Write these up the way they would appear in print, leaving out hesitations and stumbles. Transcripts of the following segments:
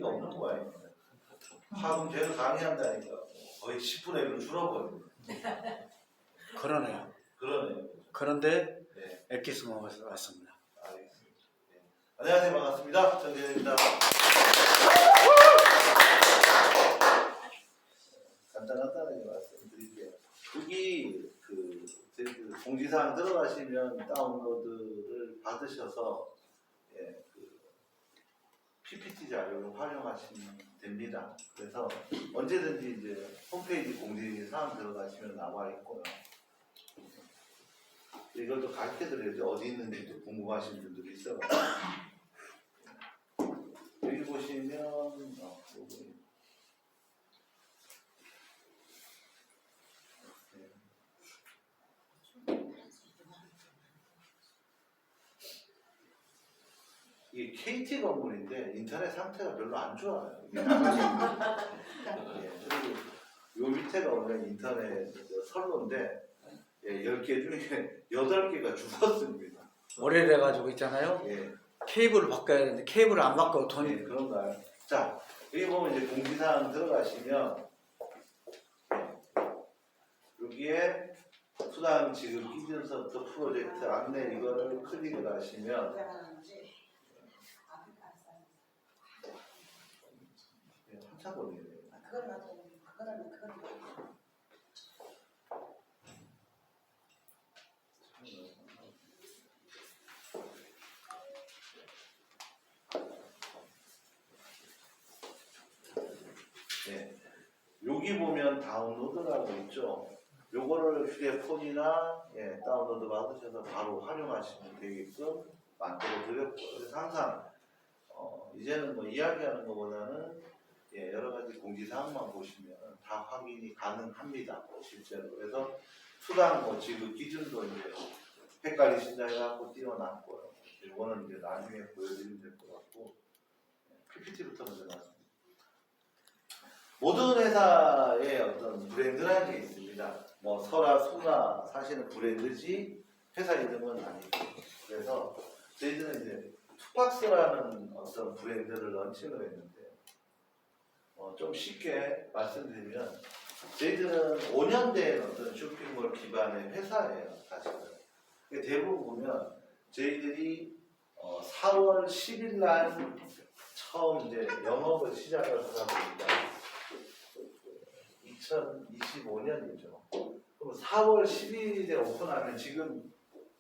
없는 거야. 화금 제가 강의한다니까 거의 10분의 1로 줄어버려. 그러네요. 그러네요. 그런데 네, 엑기스가 왔습니다. 알겠습니다. 네. 안녕하세요, 반갑습니다. 정재현입니다. 간단하게 말씀드릴게요. 여기 저희 공지사항 들어가시면 다운로드를 받으셔서 PPT 자료를 활용하시면 됩니다. 그래서 언제든지 이제 홈페이지 공지사항 들어가시면 나와 있고요. 이걸 또 가르쳐 드려야죠. 어디 있는지도 궁금하신 분들이 있어요. 여기 보시면 이게 KT 건물인데 인터넷 상태가 별로 안 좋아요. 그리고 요 밑에가 원래 인터넷 선로인데 10개 중에 8개가 죽었습니다. 오래돼가지고 있잖아요. 예. 케이블을 바꿔야 되는데 케이블을 안 바꿔 돈이. 네, 그런가요? 자, 여기 보면 이제 공지사항 들어가시면 여기에 수당 지급 기준서부터 프로젝트 안내 이거를 클릭을 하시면 한참 걸리네요. 네. 여기 보면 다운로드라고 있죠. 요거를 휴대폰이나 다운로드 받으셔서 바로 활용하시면 되게끔 만들어 드렸고, 그래서 항상 이제는 뭐 이야기하는 것보다는 여러 가지 공지사항만 보시면 다 확인이 가능합니다. 실제로. 그래서 수당 뭐 지급 기준도 이제 헷갈리신다 해갖고 띄워놨고요. 이거는 이제 나중에 보여드리면 될 것 같고, PPT부터 먼저 나왔습니다. 모든 회사의 어떤 브랜드라는 게 있습니다. 뭐 설아, 소나 사실은 브랜드지 회사 이름은 아니고, 그래서 저희들은 이제 투박스라는 어떤 브랜드를 런칭을 했는데, 좀 쉽게 말씀드리면 저희들은 5년 된 어떤 쇼핑몰 기반의 회사예요. 사실은 대부분 보면 저희들이 4월 10일 날 처음 이제 영업을 시작을 하다 보니까 2025년이죠. 그럼 4월 10일에 오픈하면 지금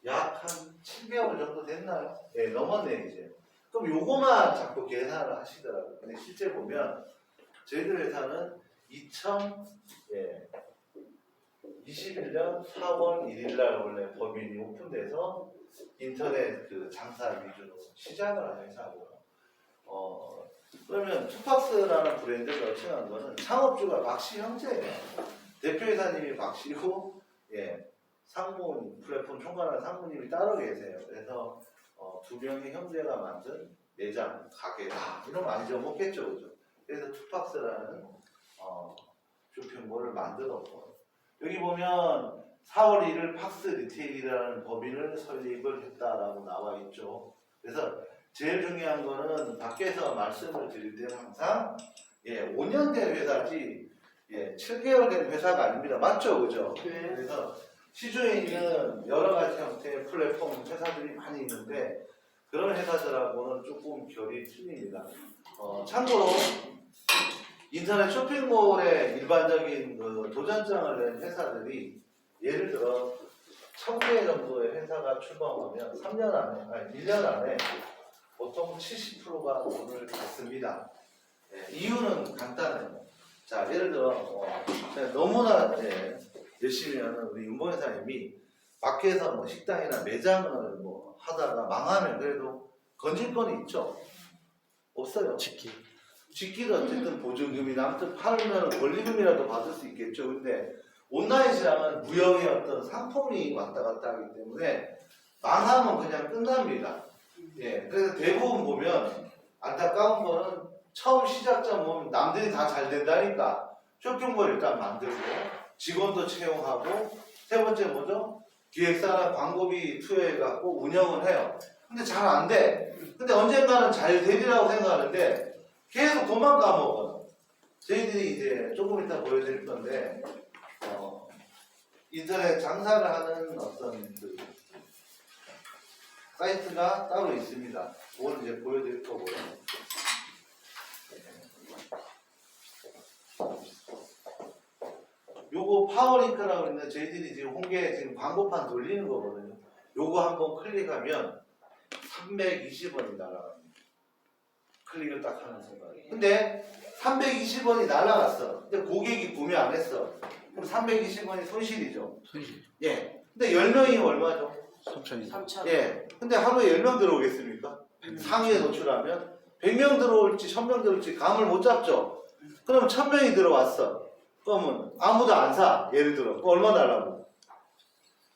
약 한 7개월 정도 됐나요? 네, 넘었네 이제. 그럼 요거만 자꾸 계산을 하시더라고요. 근데 실제 보면 저희들 회사는 2021년 4월 1일 날 원래 법인이 오픈돼서 인터넷 그 장사 위주로 시작을 한 회사고요. 그러면 투박스라는 브랜드를 런칭한 거는 창업주가 박씨 형제예요. 대표이사님이 박씨고, 상무님, 플랫폼 총괄하는 상무님이 따로 계세요. 그래서 두 명의 형제가 만든 매장, 가게다. 이러면 안 잊어먹겠죠, 그죠? 그래서 투박스라는 쇼핑몰을 만들었고, 여기 보면 4월 1일 팍스 리테일이라는 법인을 설립을 했다라고 나와 있죠. 그래서 제일 중요한 거는 밖에서 말씀을 드릴 때는 항상 5년 된 회사지 7개월 된 회사가 아닙니다. 맞죠? 그죠? 네. 그래서 시중에 있는 여러 가지 형태의 플랫폼 회사들이 많이 있는데 그런 회사들하고는 조금 결이 틀립니다. 참고로 인터넷 쇼핑몰의 일반적인 그 도전장을 낸 회사들이 예를 들어 1000개 정도의 회사가 출범하면 3년 안에, 아니 1년 안에 보통 70%가 돈을 받습니다. 이유는 간단해요. 자, 예를 들어 너무나 열심히 하는 우리 윤봉회사님이 밖에서 뭐 식당이나 매장을 뭐 하다가 망하면 그래도 건질 건 있죠? 없어요. 짓기도 어쨌든 보증금이나 아무튼 팔면 권리금이라도 받을 수 있겠죠. 근데 온라인 시장은 무형의 어떤 상품이 왔다 갔다 하기 때문에 망하면 그냥 끝납니다. 그래서 대부분 보면 안타까운 거는 처음 시작점 보면 남들이 다 잘 된다니까 쇼핑몰 일단 만들고 직원도 채용하고 세 번째 뭐죠? 기획사나 광고비 투여해갖고 운영을 해요. 근데 잘 안 돼. 근데 언젠가는 잘 되리라고 생각하는데 계속 돈만 까먹어요. 저희들이 이제 조금 이따 보여드릴 건데 인터넷 장사를 하는 어떤 그 사이트가 따로 있습니다. 그걸 이제 보여드릴 거고요. 요거 파워링크라고 있는 저희들이 지금 홍계 지금 광고판 돌리는 거거든요. 요거 한번 클릭하면 320원이 날아갑니다. 클릭을 딱 하는 순간에. 근데 320원이 날아갔어. 근데 고객이 구매 안 했어. 그럼 320원이 손실이죠. 손실. 예. 근데 10명이 얼마죠? 3천이. 3천. 예. 근데 하루에 10명 들어오겠습니까? 상위에 노출하면 100명 들어올지 1000명 들어올지 감을 못 잡죠. 그럼 1000명이 들어왔어. 그러면 아무도 안 사. 예를 들어. 그럼 얼마 달라고?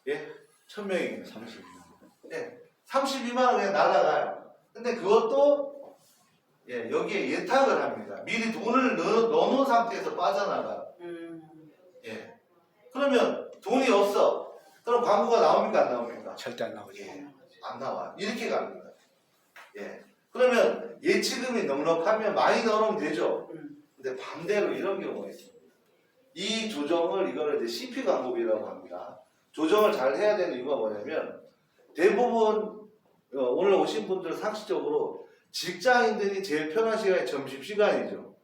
예? 1000명이. 32만. 예. 32만 원 그냥 날아가요. 근데 그것도 예, 여기에 예탁을 합니다. 미리 돈을 넣어놓은 상태에서 빠져나가요. 예. 그러면 돈이 없어. 그럼 광고가 나옵니까? 안 나옵니까? 절대 안 나오죠. 예. 안 나와. 이렇게 갑니다. 예. 그러면 예치금이 넉넉하면 많이 넣으면 되죠. 근데 반대로 이런 경우가 있습니다. 이 조정을 이거를 이제 CP 광고비라고 합니다. 조정을 잘 해야 되는 이유가 뭐냐면 대부분 오늘 오신 분들 상식적으로 직장인들이 제일 편한 시간이 점심시간이죠.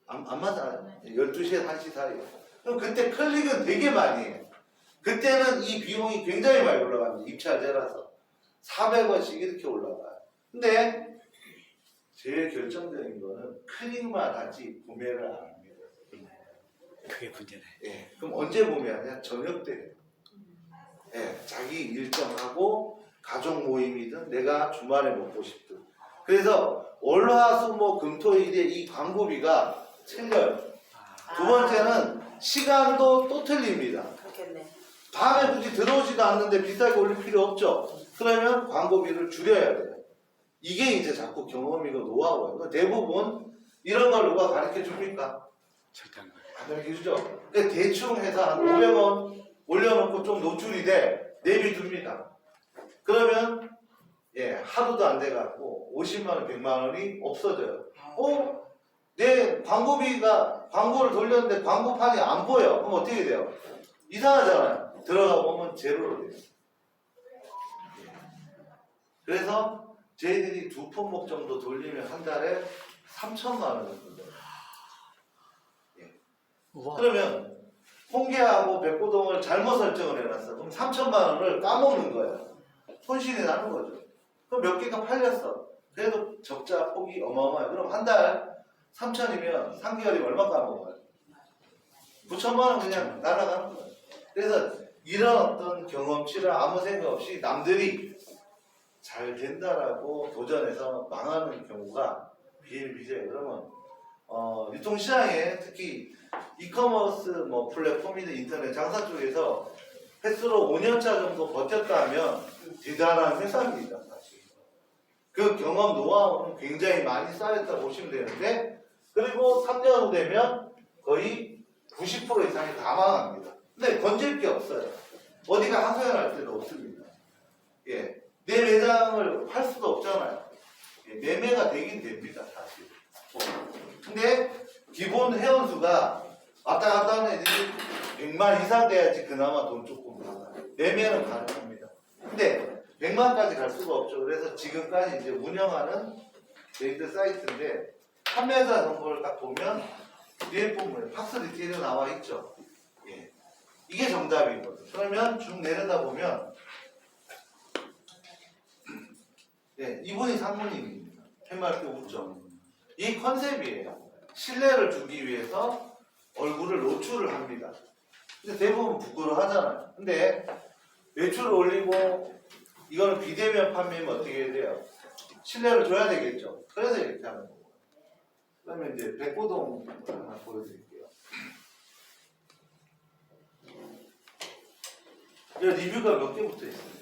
안 맞아요. 12시에 1시 사이. 그럼 그때 클릭은 되게 많이 해요. 그때는 이 비용이 굉장히 많이 올라갑니다. 입찰제라서. 400원씩 이렇게 올라가요. 근데 제일 결정적인 거는 클릭만 하지 구매를 안 합니다. 그게 문제네. 예. 그럼 언제 구매하냐? 저녁 때 해요. 예. 자기 일정하고 가족 모임이든 내가 주말에 먹고 싶든. 그래서 월화수목금토일에 이 광고비가 틀려요. 두 번째는 시간도 또 틀립니다. 그렇겠네. 밤에 굳이 들어오지도 않는데 비싸게 올릴 필요 없죠. 그러면 광고비를 줄여야 돼요. 이게 이제 자꾸 경험이고 노하우예요. 대부분 이런 걸 누가 가르쳐 줍니까? 절대 안 가요. 안 가르쳐 주죠. 대충 해서 한 500원 올려놓고 좀 노출이 돼 내비둡니다. 그러면 예 하루도 안 돼갖고 50만 원, 100만 원이 없어져요. 내 광고를 돌렸는데 광고판이 안 보여. 그럼 어떻게 돼요? 이상하잖아요. 들어가 보면 제로로 돼요. 그래서 저희들이 2품목 정도 돌리면 한 달에 3천만 원 정도 돼요. 우와. 그러면 홍계하고 백고동을 잘못 설정을 해놨어. 그럼 3천만 원을 까먹는 거야. 손실이 나는 거죠. 그럼 몇 개가 팔렸어. 그래도 적자 폭이 어마어마해. 그럼 한 달 3천이면 3개월이면 얼마 까먹어요? 9천만 원 그냥 날아가는 거예요. 그래서 이런 어떤 경험치를 아무 생각 없이 남들이 잘 된다라고 도전해서 망하는 경우가 비일비재해요. 그러면 유통시장에 특히 이커머스 플랫폼이나 인터넷 장사 쪽에서 횟수로 5년차 정도 버텼다 하면 대단한 회사입니다. 사실. 그 경험 노하우는 굉장히 많이 쌓였다고 보시면 되는데 그리고 3년 후 되면 거의 90% 이상이 다 망합니다. 근데 건질 게 없어요. 어디가 하소연할 데도 없습니다. 예. 내 매장을 팔 수도 없잖아요. 예. 매매가 되긴 됩니다. 사실. 근데 기본 회원수가 왔다 갔다 하는 애들이 100만 이상 돼야지 그나마 돈 조금 받아요. 매매는 가능합니다. 근데 100만까지 갈 수가 없죠. 그래서 지금까지 이제 운영하는 저희들 사이트인데 판매자 정보를 딱 보면 뒤에 보면 팍스 리테일에 나와 있죠. 예. 이게 정답이거든요. 그러면 쭉 내려다 보면 예, 이분이 상무님입니다. 해맑게 웃죠. 이 컨셉이에요. 신뢰를 주기 위해서 얼굴을 노출을 합니다. 근데 대부분 부끄러워하잖아요. 근데 매출을 올리고 이거는 비대면 판매면 어떻게 해야 돼요? 신뢰를 줘야 되겠죠. 그래서 이렇게 하는 거고. 그러면 이제 백고동 하나 보여드릴게요. 이 리뷰가 몇 개 붙어 있어요?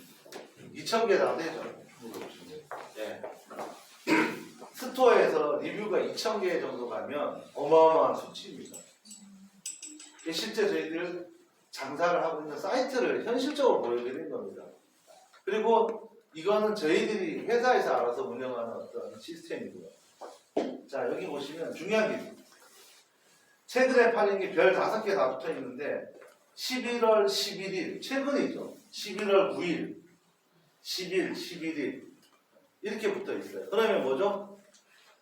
2,000개 다 되죠. 예. 스토어에서 리뷰가 2,000개 정도 가면 어마어마한 수치입니다. 실제 저희들 장사를 하고 있는 사이트를 현실적으로 보여드리는 겁니다. 그리고 이거는 저희들이 회사에서 알아서 운영하는 어떤 시스템이고요. 자, 여기 보시면 중요한 게 있습니다. 최근에 팔린 게 별 5개 다 붙어 있는데 11월 11일, 최근이죠. 11월 9일, 10일, 11일 이렇게 붙어 있어요. 그러면 뭐죠?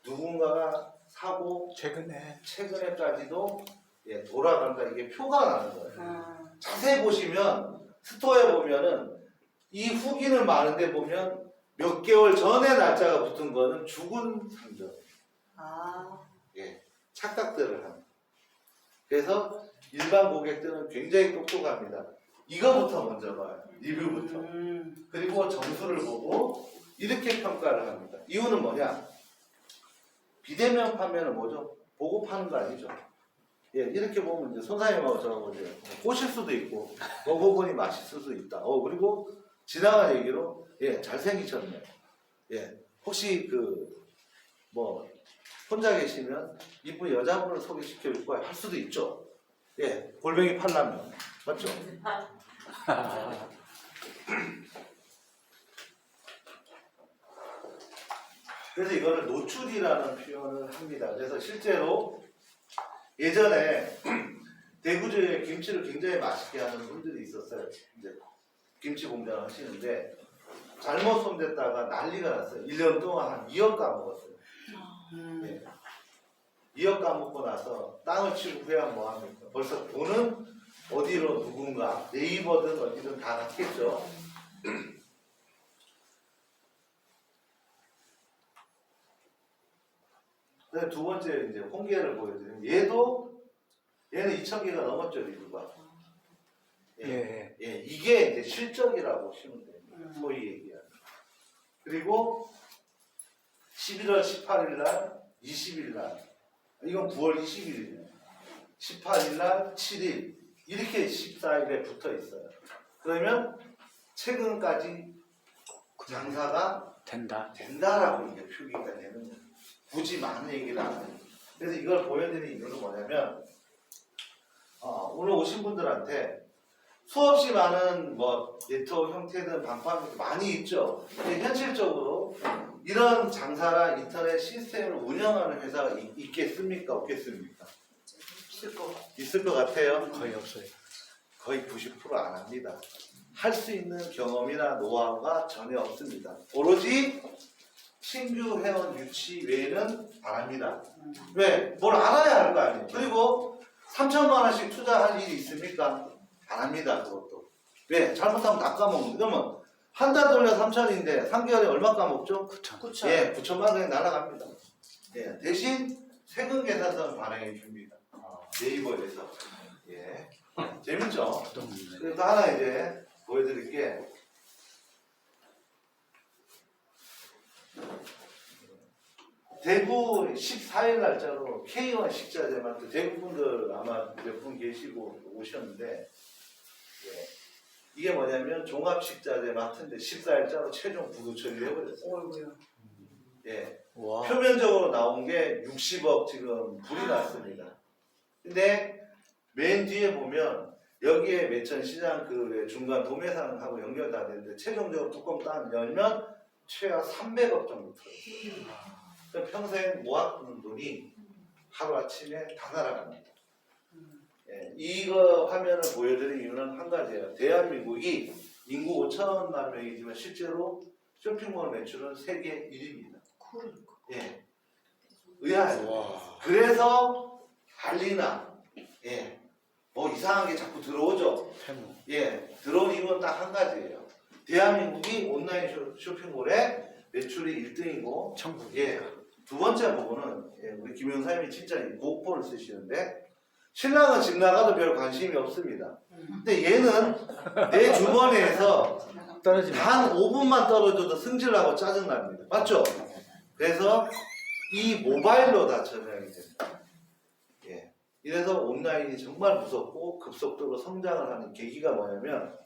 누군가가 사고 최근에까지도 예, 돌아간다. 이게 표가 나는 거예요. 자세히 보시면 스토어에 보면은 이 후기는 많은데 보면 몇 개월 전에 날짜가 붙은 거는 죽은 상점. 예, 착각들을 합니다. 그래서 일반 고객들은 굉장히 똑똑합니다. 이거부터 먼저 봐요. 리뷰부터. 그리고 점수를 보고 이렇게 평가를 합니다. 이유는 뭐냐? 비대면 판매는 뭐죠? 보고 파는 거 아니죠? 예, 이렇게 보면 이제 손사님하고 저하고 이제 꼬실 수도 있고 먹어보니 맛있을 수도 있다. 그리고 지나간 얘기로 예, 잘생기셨네. 예, 혹시 혼자 계시면 이쁜 여자분을 소개시켜 줄 거야 할 수도 있죠. 예, 골뱅이 팔라면 맞죠? 그래서 이거를 노출이라는 표현을 합니다. 그래서 실제로 예전에 대구주에 김치를 굉장히 맛있게 하는 분들이 있었어요. 이제 김치 공장을 하시는데 잘못 손댔다가 난리가 났어요. 1년 동안 한 2억 까먹었어요. 예. 2억 까먹고 나서 땅을 치고 후회하면 뭐합니까? 벌써 돈은 어디로 누군가 네이버든 어디든 다 갔겠죠. 두 번째 이제 홍계를 보여드리면 얘는 2,000개가 넘었죠, 리뷰가. 예, 이게 이제 실적이라고 보시면 됩니다. 소위 얘기하는. 그리고 11월 18일 날, 20일 날, 이건 9월 20일이네요. 18일 날, 7일 이렇게 14일에 붙어 있어요. 그러면 최근까지 장사가 된다라고 이게 표기가 되는 거예요. 굳이 많은 얘기를 안 해요. 그래서 이걸 보여드리는 이유는 뭐냐면 오늘 오신 분들한테 수없이 많은 네트워크 형태든 방파제 많이 있죠. 근데 현실적으로 이런 장사나 인터넷 시스템을 운영하는 회사가 있겠습니까? 없겠습니까? 있을 것 같아요. 거의 없어요. 거의 90% 안 합니다. 할 수 있는 경험이나 노하우가 전혀 없습니다. 오로지 신규 회원 유치 외에는 안 합니다. 왜? 뭘 알아야 할 거 아니에요. 그리고 3천만 원씩 투자할 일이 있습니까? 안 합니다. 그것도. 왜? 잘못하면 다 까먹는. 그러면 한 달 돌려 3천인데 3개월에 얼마 까먹죠? 9천. 예, 9천만 원이 날아갑니다. 예, 대신 세금 계산서는 발행해 줍니다. 네이버에서. 예. 재밌죠? 그래서 하나 이제 보여드릴 게 대구 14일 날짜로 K1 식자재마트 대구 분들 아마 몇 분 계시고 오셨는데 예. 이게 뭐냐면 종합 식자재 마트인데 14일자로 최종 부도 처리를 해버렸어요. 예. 와. 표면적으로 나온 게 60억 지금 불이 났습니다. 근데 맨 뒤에 보면 여기에 매천시장 그 중간 도매상하고 연결 다 되는데 최종적으로 뚜껑 딱 열면 최하 300억 정도 들어요. 그러니까 평생 모아두는 돈이 하루아침에 다 날아갑니다. 예, 이거 화면을 보여드릴 이유는 한 가지예요. 대한민국이 인구 5천만 명이지만 실제로 쇼핑몰 매출은 세계 1위입니다. 예, 의아해요. 그래서 알리나 이상한 게 자꾸 들어오죠. 예, 들어온 이유는 딱 한 가지예요. 대한민국이 온라인 쇼핑몰에 매출이 1등이고 천국이에요. 두 번째 부분은 우리 김 형사님이 진짜 고급포를 쓰시는데 신랑은 집 나가도 별 관심이 없습니다. 근데 얘는 내 주머니에서 단 5분만 떨어져도 승질나고 짜증납니다. 맞죠? 그래서 이 모바일로 다 전향이 됩니다. 예. 이래서 온라인이 정말 무섭고 급속도로 성장을 하는 계기가 뭐냐면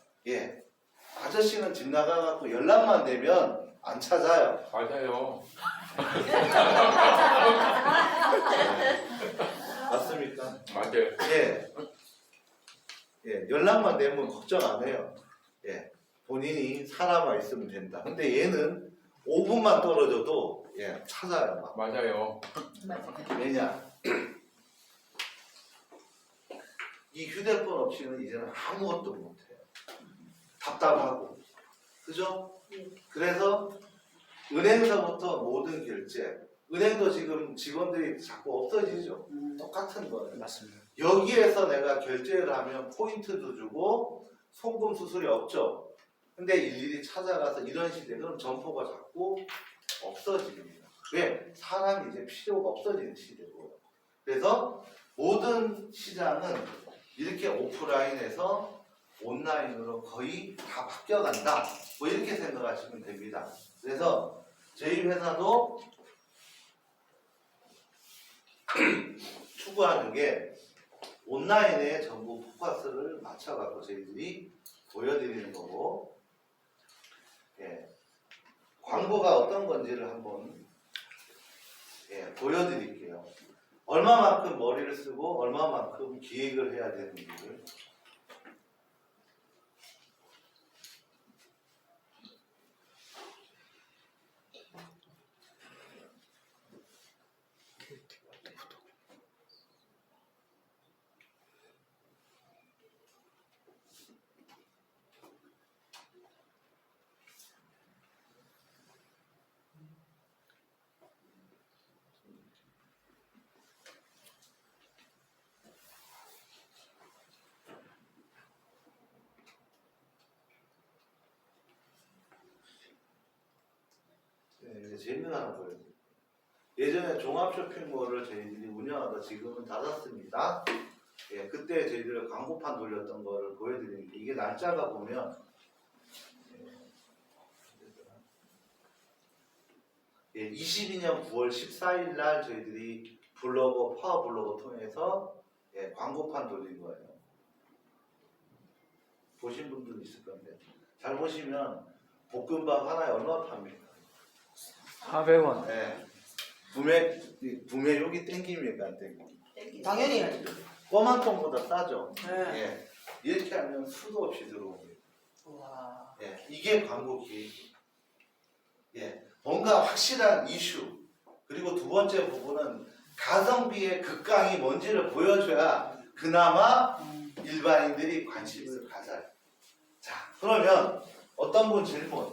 아저씨는 집 나가갖고 연락만 되면 안 찾아요. 맞아요. 맞습니까? 맞아요. 연락만 되면 걱정 안 해요. 본인이 살아만 있으면 된다. 근데 얘는 5분만 떨어져도 찾아요. 막. 맞아요. 왜냐? 이 휴대폰 없이는 이제는 아무것도 못해요. 답답하고. 그죠? 그래서 은행서부터 모든 결제, 은행도 지금 직원들이 자꾸 없어지죠. 똑같은 거예요. 맞습니다. 여기에서 내가 결제를 하면 포인트도 주고 송금 수수료 없죠. 근데 일일이 찾아가서 이런 시대, 그럼 점포가 자꾸 없어집니다. 왜? 사람이 이제 필요가 없어지는 시대고요. 그래서 모든 시장은 이렇게 오프라인에서 온라인으로 거의 다 바뀌어간다. 뭐 이렇게 생각하시면 됩니다. 그래서 저희 회사도 추구하는 게 온라인에 전부 포커스를 맞춰갖고 저희들이 보여드리는 거고, 광고가 어떤 건지를 한번 보여드릴게요. 얼마만큼 머리를 쓰고 얼마만큼 기획을 해야 되는지를. 이제 재미난 하나 보여드릴게요. 예전에 종합 쇼핑몰을 저희들이 운영하다 지금은 닫았습니다. 그때 저희들 광고판 돌렸던 거를 보여드리는 게, 이게 날짜가 보면 22년 9월 14일 날 저희들이 블로그, 파워블로그 통해서 광고판 돌린 거예요. 보신 분들도 있을 건데, 잘 보시면 볶음밥 하나에 얼마 팝니까? 400원. 구매욕이 땡깁니까? 안 땡깁니까? 당연히 해야지. 껌한 통보다 싸죠? 네. 이렇게 하면 수도 없이 들어옵니다. 와. 이게 광고 기획이에요. 뭔가 확실한 이슈, 그리고 두 번째 부분은 가성비의 극강이 뭔지를 보여줘야 그나마 일반인들이 관심을 가져요. 자, 그러면 어떤 분 질문.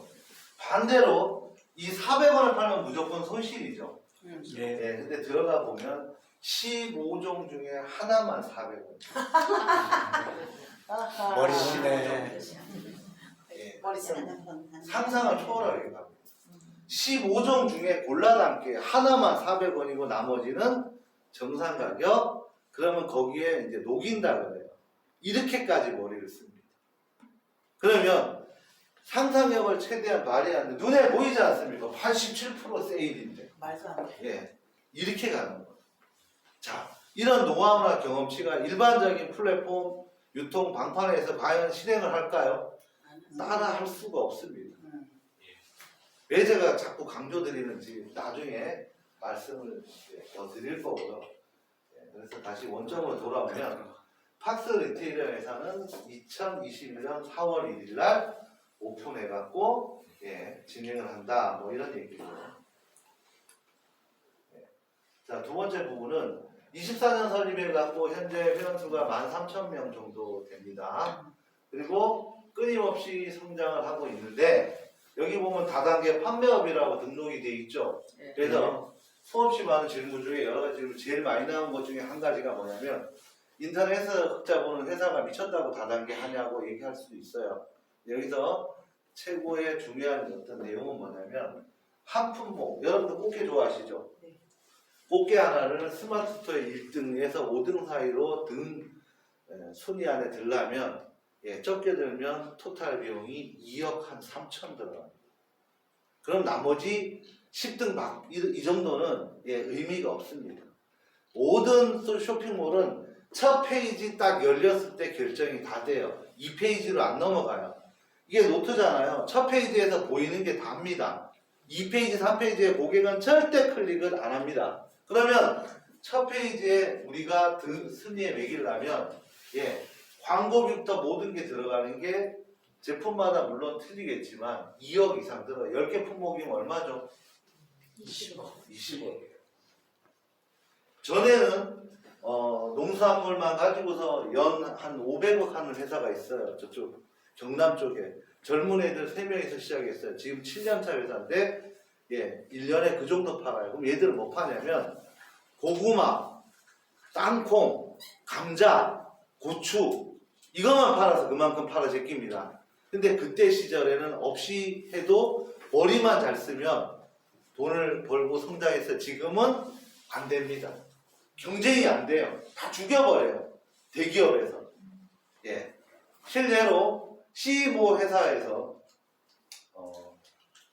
반대로 이 400원을 팔면 무조건 손실이죠. 근데 들어가 보면 15종 중에 하나만 400원. 머리 쓰네. 머리 쓰네. 상상을 초월하게 갑니다. 15종 중에 골라담게 하나만 400원이고 나머지는 정상 가격. 그러면 거기에 이제 녹인다 그래요. 이렇게까지 머리를 씁니다. 그러면 상상력을 최대한 발휘하는, 눈에 보이지 않습니까? 87% 세일인데. 말도 안 돼. 이렇게 가는 거예요. 자, 이런 노하우나 경험치가 일반적인 플랫폼 유통 방판에서 과연 실행을 할까요? 따라 할 수가 없습니다. 왜 제가 자꾸 강조드리는지 나중에 말씀을 더 드릴 거고요. 그래서 다시 원점으로 돌아오면 팍스 리테일러 회사는 2021년 4월 1일 날 오픈해갖고 진행을 한다. 뭐 이런 얘기죠. 자, 두 번째 부분은 24년 설립해갖고 현재 회원수가 13,000명 정도 됩니다. 그리고 끊임없이 성장을 하고 있는데, 여기 보면 다단계 판매업이라고 등록이 돼 있죠. 그래서 수없이 많은 질문 중에 여러 가지 질문, 제일 많이 나온 것 중에 한 가지가 뭐냐면, 인터넷에서 흑자 보는 회사가 미쳤다고 다단계 하냐고 얘기할 수도 있어요. 여기서 최고의 중요한 어떤 내용은 뭐냐면, 한 품목, 여러분들 꽃게 좋아하시죠? 꽃게 하나를 스마트 스토어에 1등에서 5등 사이로 순위 안에 들려면, 적게 들면 토탈 비용이 2억 한 3천 들어갑니다. 그럼 나머지 10등 이 정도는 의미가 없습니다. 모든 쇼핑몰은 첫 페이지 딱 열렸을 때 결정이 다 돼요. 2페이지로 안 넘어가요. 이게 노트잖아요. 첫 페이지에서 보이는 게 답니다. 2페이지, 3페이지에 고객은 절대 클릭을 안 합니다. 그러면 첫 페이지에 우리가 순위에 매기려면 광고비부터 모든 게 들어가는 게 제품마다 물론 틀리겠지만 2억 이상 들어 10개 품목이면 얼마죠? 20억. 20억이에요. 전에는 농수산물만 가지고서 연 한 500억 하는 회사가 있어요. 저쪽 경남 쪽에 젊은 애들 3명이서 시작했어요. 지금 7년차 회사인데 1년에 그 정도 팔아요. 그럼 얘들은 뭐 파냐면 고구마, 땅콩, 감자, 고추 이것만 팔아서 그만큼 팔아 제낍니다. 근데 그때 시절에는 없이 해도 머리만 잘 쓰면 돈을 벌고 성장했어요. 지금은 안 됩니다. 경쟁이 안 돼요. 다 죽여버려요. 대기업에서. 실제로 CMO 회사에서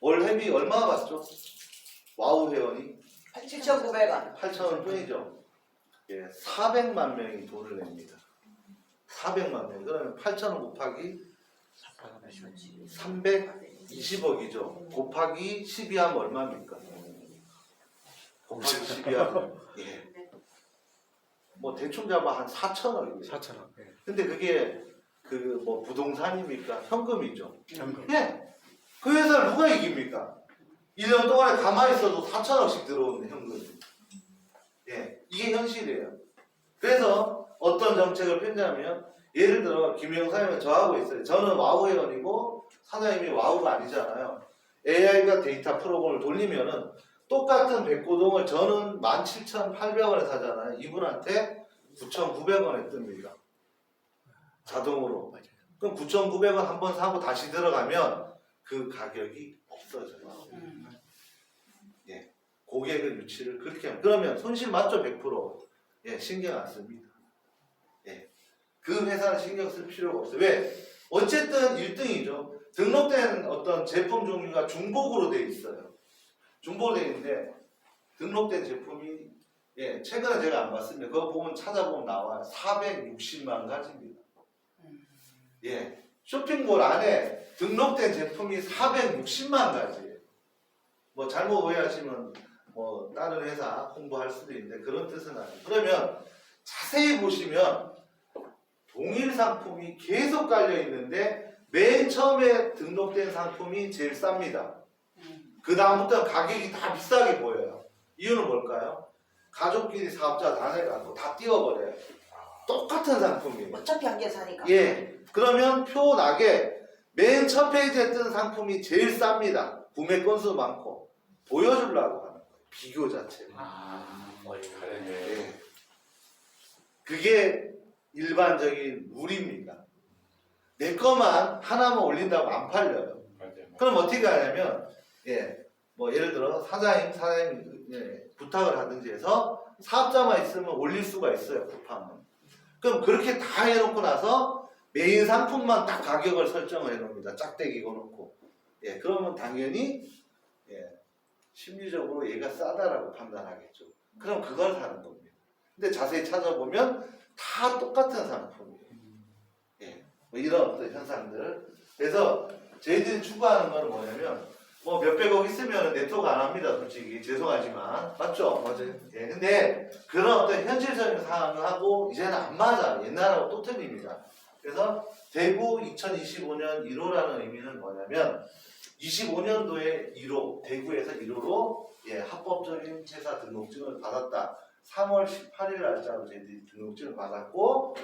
월 회비 얼마 받죠? 와우 회원이 7,900원. 8,000원 뿐이죠. 400만 명이 돈을 냅니다. 400만 명. 그러면 8,000원 곱하기 320억이죠. 곱하기 12하면 얼마입니까? 곱하기 12하면 뭐 대충 잡아 한 4,000억이에요. 4,000원. 근데 그게 그 뭐 부동산입니까? 현금이죠. 현금. 그 회사를 누가 이깁니까? 1년 동안에 가만히 있어도 4,000억씩 들어오는 현금. 이게 현실이에요. 그래서 어떤 정책을 폈냐면 예를 들어 김영사님은 저하고 있어요. 저는 와우 회원이고 사장님이 와우가 아니잖아요. AI가 데이터 프로그램을 돌리면은 똑같은 백고동을 저는 17,800원에 사잖아요. 이분한테 9,900원에 뜹니다. 자동으로. 그럼 9,900원 한 번 사고 다시 들어가면 그 가격이 없어져요. 고객의 유치를 그렇게 하면 그러면 손실 맞죠? 100%. 신경 안 씁니다. 그 회사는 신경 쓸 필요가 없어요. 왜? 어쨌든 1등이죠. 등록된 어떤 제품 종류가 중복으로 돼 있어요. 중복으로 돼 있는데 등록된 제품이 최근에 제가 안 봤습니다. 그거 보면 찾아보면 나와요. 460만 가지입니다. 쇼핑몰 안에 등록된 제품이 460만 가지예요. 뭐 잘못 오해하시면 뭐 다른 회사 홍보할 수도 있는데 그런 뜻은 아니에요. 그러면 자세히 보시면 동일 상품이 계속 깔려 있는데 맨 처음에 등록된 상품이 제일 쌉니다. 그 다음부터 가격이 다 비싸게 보여요. 이유는 뭘까요? 가족끼리 사업자 다 해가지고 다 띄워버려요. 똑같은 상품이에요. 어차피 한 개 사니까. 그러면 표 나게 맨 첫 페이지에 뜬 상품이 제일 쌉니다. 구매 건수 많고 보여주려고 하는 거예요. 비교 자체를. 그게 일반적인 룰입니다. 내 거만 하나만 올린다고 안 팔려요. 그럼 어떻게 하냐면 뭐 예를 들어 사장님 부탁을 하든지 해서 사업자만 있으면 올릴 수가 있어요. 쿠팡은. 그럼 그렇게 다 해놓고 나서 메인 상품만 딱 가격을 설정을 해놓습니다. 짝대기 걸어놓고. 그러면 당연히 심리적으로 얘가 싸다라고 판단하겠죠. 그럼 그걸 사는 겁니다. 근데 자세히 찾아보면 다 똑같은 상품이에요. 뭐 이런 어떤 현상들. 그래서 저희들이 추구하는 건 뭐냐면 뭐 몇백억 있으면 네트워크 안 합니다. 솔직히 죄송하지만 맞죠? 맞아요. 근데 그런 어떤 현실적인 상황을 하고 이제는 안 맞아. 옛날하고 또 틀립니다. 그래서 대구 2025년 1호라는 의미는 뭐냐면 25년도에 1호, 대구에서 1호로 합법적인 회사 등록증을 받았다. 3월 18일 날짜로 저희들이 등록증을 받았고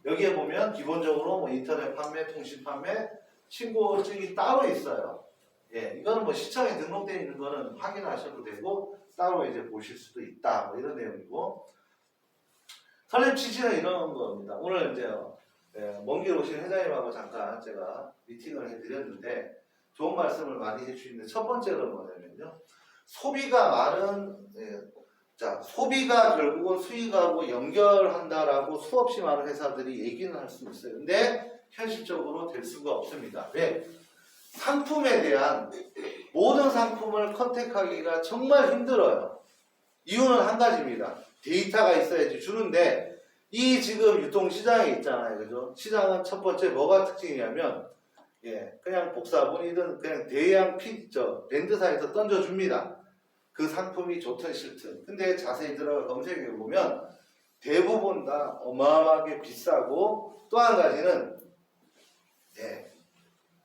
여기에 보면 기본적으로 뭐 인터넷 판매, 통신 판매, 신고증이 따로 있어요. 이거는 뭐 시청에 등록되어 있는 거는 확인하셔도 되고 따로 이제 보실 수도 있다. 뭐 이런 내용이고 설립 취지는 이런 겁니다. 오늘 이제 먼 길 오신 회장님하고 잠깐 제가 미팅을 해드렸는데 좋은 말씀을 많이 해주시는데 첫 번째는 뭐냐면요. 소비가 많은 소비가 결국은 수익하고 연결한다라고 수없이 많은 회사들이 얘기는 할 수 있어요. 근데 현실적으로 될 수가 없습니다. 왜? 상품에 대한 모든 상품을 컨택하기가 정말 힘들어요. 이유는 한 가지입니다. 데이터가 있어야지 주는데 이 지금 유통시장에 있잖아요. 그죠? 시장은 첫 번째 뭐가 특징이냐면 그냥 복사본이든 그냥 대양 밴드사에서 던져줍니다. 그 상품이 좋든 싫든. 근데 자세히 들어가 검색해 보면 대부분 다 어마어마하게 비싸고 또 한 가지는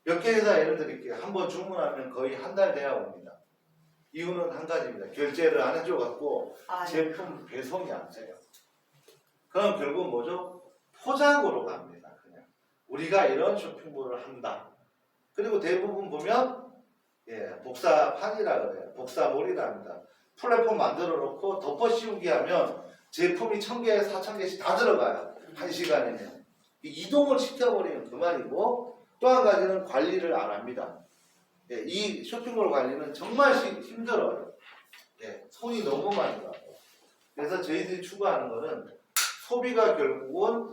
몇 개 회사 예를 드릴게요. 한번 주문하면 거의 한 달 돼야 옵니다. 이유는 한 가지입니다. 결제를 안 해줘갖고 아, 제품 배송이 안 돼요. 그럼 결국 뭐죠? 포장으로 갑니다. 그냥 우리가 이런 쇼핑몰을 한다. 그리고 대부분 보면 복사판이라 그래요. 복사몰이라 합니다. 플랫폼 만들어 놓고 덮어 씌우기 하면 제품이 1000개, 4000개씩 다 들어가요. 1시간이면. 이동을 시켜버리면 그만이고 또 한 가지는 관리를 안 합니다. 이 쇼핑몰 관리는 정말 힘들어요. 손이 너무 많이 가고. 그래서 저희들이 추구하는 거는 소비가 결국은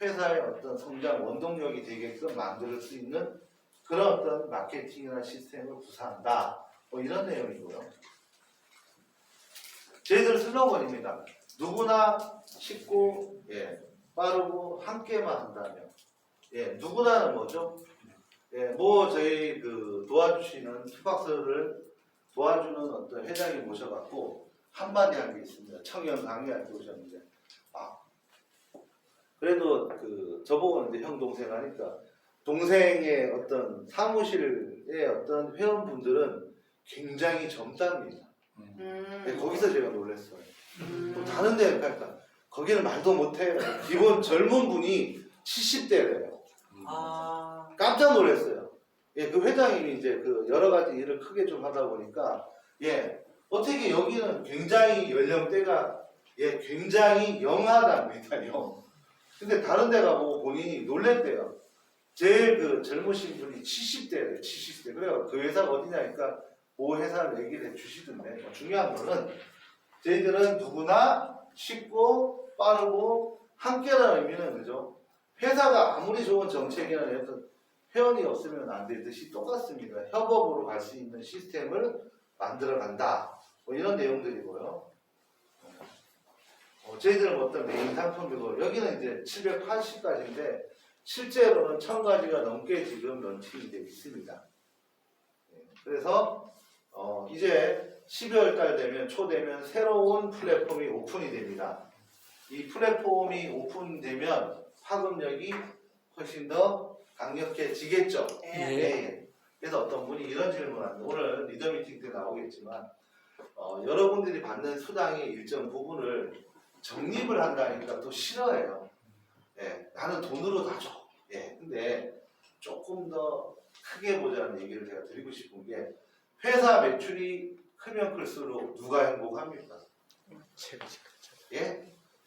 회사의 어떤 성장 원동력이 되게끔 만들 수 있는 그런 어떤 마케팅이나 시스템을 구사한다. 뭐 이런 내용이고요. 저희들 슬로건입니다. 누구나 쉽고 빠르고 함께만 한다면. 누구나는 뭐죠? 뭐 저희 그 도와주시는 숙박서를 도와주는 어떤 회장이 모셔갖고 한마디 한 게 있습니다. 청년 강의할 때 오셨는데 그래도 그 저보고는 이제 형 동생 하니까 동생의 어떤 사무실의 어떤 회원분들은 굉장히 젊답니다. 거기서 제가 놀랐어요. 또 다른 데 그러니까 거기는 말도 못해요. 기본 젊은 분이 70대래요. 깜짝 놀랐어요. 그 회장님이 이제 그 여러 가지 일을 크게 좀 하다 보니까 어떻게 여기는 굉장히 연령대가 굉장히 영하답니다요. 근데 다른 데 가보고 본인이 놀랬대요. 제일 그 젊으신 분이 70대래요. 70대. 그래요. 그 회사가 어디냐니까 그 회사를 얘기를 해주시던데 중요한 거는 저희들은 누구나 쉽고 빠르고 함께라는 의미는 그죠? 회사가 아무리 좋은 정책이나 어떤 회원이 없으면 안 되듯이 똑같습니다. 협업으로 갈 수 있는 시스템을 만들어 간다. 뭐 이런 내용들이고요. 저희들은 어떤 메인 상품이고 여기는 이제 780가지인데 실제로는 1000가지가 넘게 지금 런칭이 되어 있습니다. 그래서 이제 12월 달 되면 초 되면 새로운 플랫폼이 오픈이 됩니다. 이 플랫폼이 오픈되면 파급력이 훨씬 더 강력해지겠죠. 그래서 어떤 분이 이런 질문을 합니다. 오늘 리더 미팅 때 나오겠지만 여러분들이 받는 수당의 일정 부분을 적립을 한다니까 또 싫어해요. 나는 돈으로 다 줘. 근데 조금 더 크게 보자는 얘기를 제가 드리고 싶은 게 회사 매출이 크면 클수록 누가 행복합니까?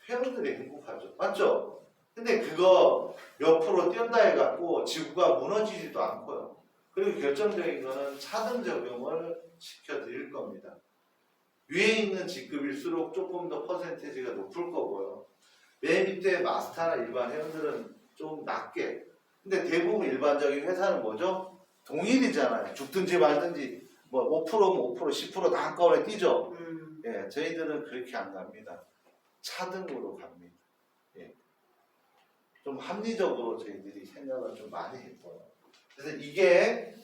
회원들이 행복하죠. 맞죠? 근데 그거 몇 프로 뛴다 해갖고 지구가 무너지지도 않고요. 그리고 결정적인 거는 차등 적용을 시켜드릴 겁니다. 위에 있는 직급일수록 조금 더 퍼센테이지가 높을 거고요. 맨 밑에 마스터나 일반 회원들은 좀 낮게. 근데 대부분 일반적인 회사는 뭐죠? 동일이잖아요. 죽든지 말든지 뭐 5%면 5%, 10%다 한꺼번에 뛰죠. 저희들은 그렇게 안 갑니다. 차등으로 갑니다. 좀 합리적으로 저희들이 생각을 좀 많이 했고요. 그래서 이게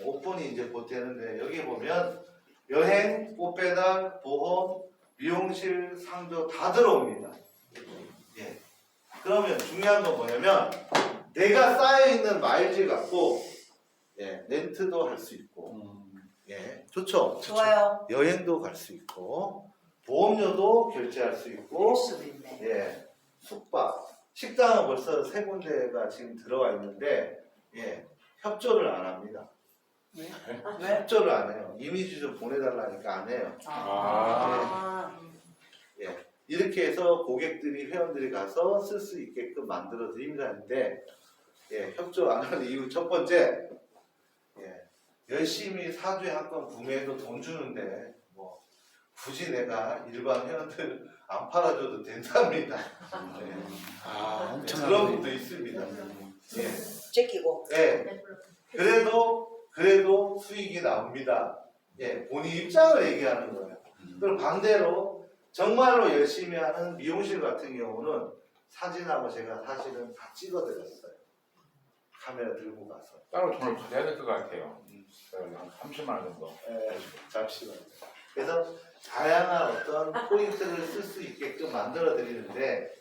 오픈이 이제 곧 되는데 여기 보면 여행, 꽃배달, 보험, 미용실, 상조 다 들어옵니다. 그러면 중요한 건 뭐냐면 내가 쌓여있는 마일즈 갖고 렌트도 할 수 있고 좋죠? 좋아요. 여행도 갈 수 있고 보험료도 결제할 수 있고 수도 있네. 숙박, 식당은 벌써 3군데가 지금 들어와 있는데 협조를 안 합니다. 왜? 협조를 안 해요. 이미지 좀 보내달라니까 안 해요. 이렇게 해서 고객들이 회원들이 가서 쓸 수 있게끔 만들어 드립니다 하는데 협조 안 하는 이유 첫 번째 열심히 사주에 한 건 구매해도 돈 주는데 뭐 굳이 내가 일반 회원들 안 팔아줘도 된답니다. 그런 것도 있습니다. 제끼고. 그래도 수익이 나옵니다. 본인 입장을 얘기하는 거예요. 그럼 반대로 정말로 열심히 하는 미용실 같은 경우는 사진하고 제가 사실은 다 찍어드렸어요. 카메라 들고 가서. 따로 돈을 받아야 될 것 같아요. 한 30만 원 정도. 잠시만요. 그래서 다양한 어떤 포인트를 쓸 수 있게끔 만들어 드리는데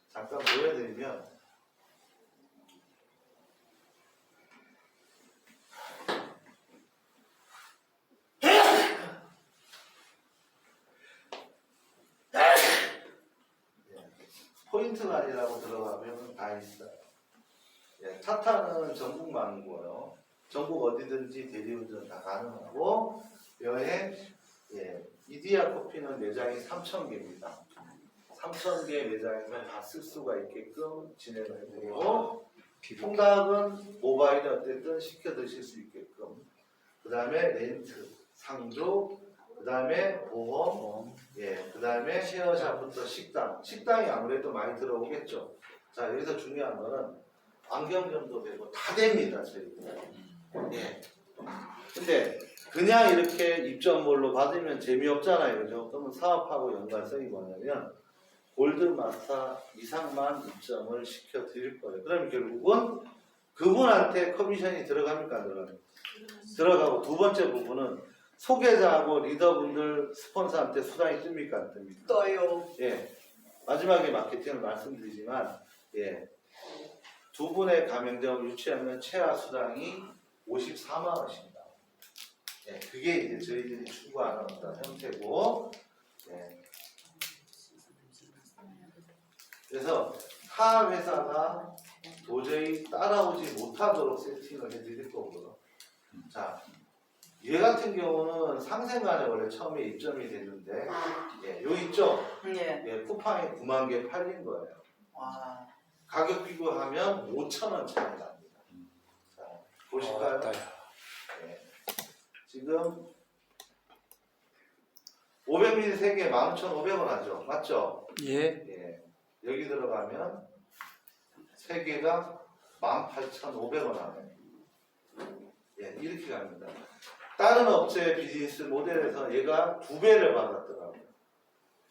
잠깐 보여드리면 포인트만이라고 들어가면 다 있어요. 예, 타타는 전국 망고요. 전국 어디든지 대리운전 다 가능하고 여행, 예, 이디야 커피는 매장이 3,000개입니다. 3,000개 매장에서 다 쓸 수가 있게끔 진행을 해드리고 통닭은 모바일에 어쨌든 시켜 드실 수 있게끔 그 다음에 렌트, 상조, 그 다음에 보험, 예, 그 다음에 쉐어샵부터 식당이 아무래도 많이 들어오겠죠. 자, 여기서 중요한 거는 안경점도 되고 다 됩니다, 저희. 예. 근데 그냥 이렇게 입점물로 받으면 재미없잖아요, 그죠? 그러면 사업하고 연관성이 뭐냐면 골드마스터 이상만 입점을 시켜 드릴 거예요. 그러면 결국은 그분한테 커미션이 들어갑니까, 안 들어갑니까? 들어가고 두 번째 부분은 소개자하고 리더분들 스폰서한테 수당이 뜹니까, 안 뜹니까? 떠요. 예. 마지막에 마케팅을 말씀드리지만, 예. 두 분의 가맹점을 유치하면 최하 수당이 54만 원입니다. 예. 그게 이제 저희들이 추구하는 어떤 형태고, 예. 그래서 타 회사가 도저히 따라오지 못하도록 세팅을 해드릴 거고요. 자, 얘 같은 경우는 상생간에 원래 처음에 입점이 됐는데, 예, 요 있죠? 예. 예, 쿠팡에 9만 개 팔린 거예요. 와. 가격 비교하면 5,000원 차이 납니다. 자, 보실까요? 예. 지금 500ml 3개 15,500원 하죠? 맞죠? 예. 예. 여기 들어가면 3개가 18,500원 하네요. 예, 이렇게 갑니다. 다른 업체 비즈니스 모델에서 얘가 2배를 받았더라고요.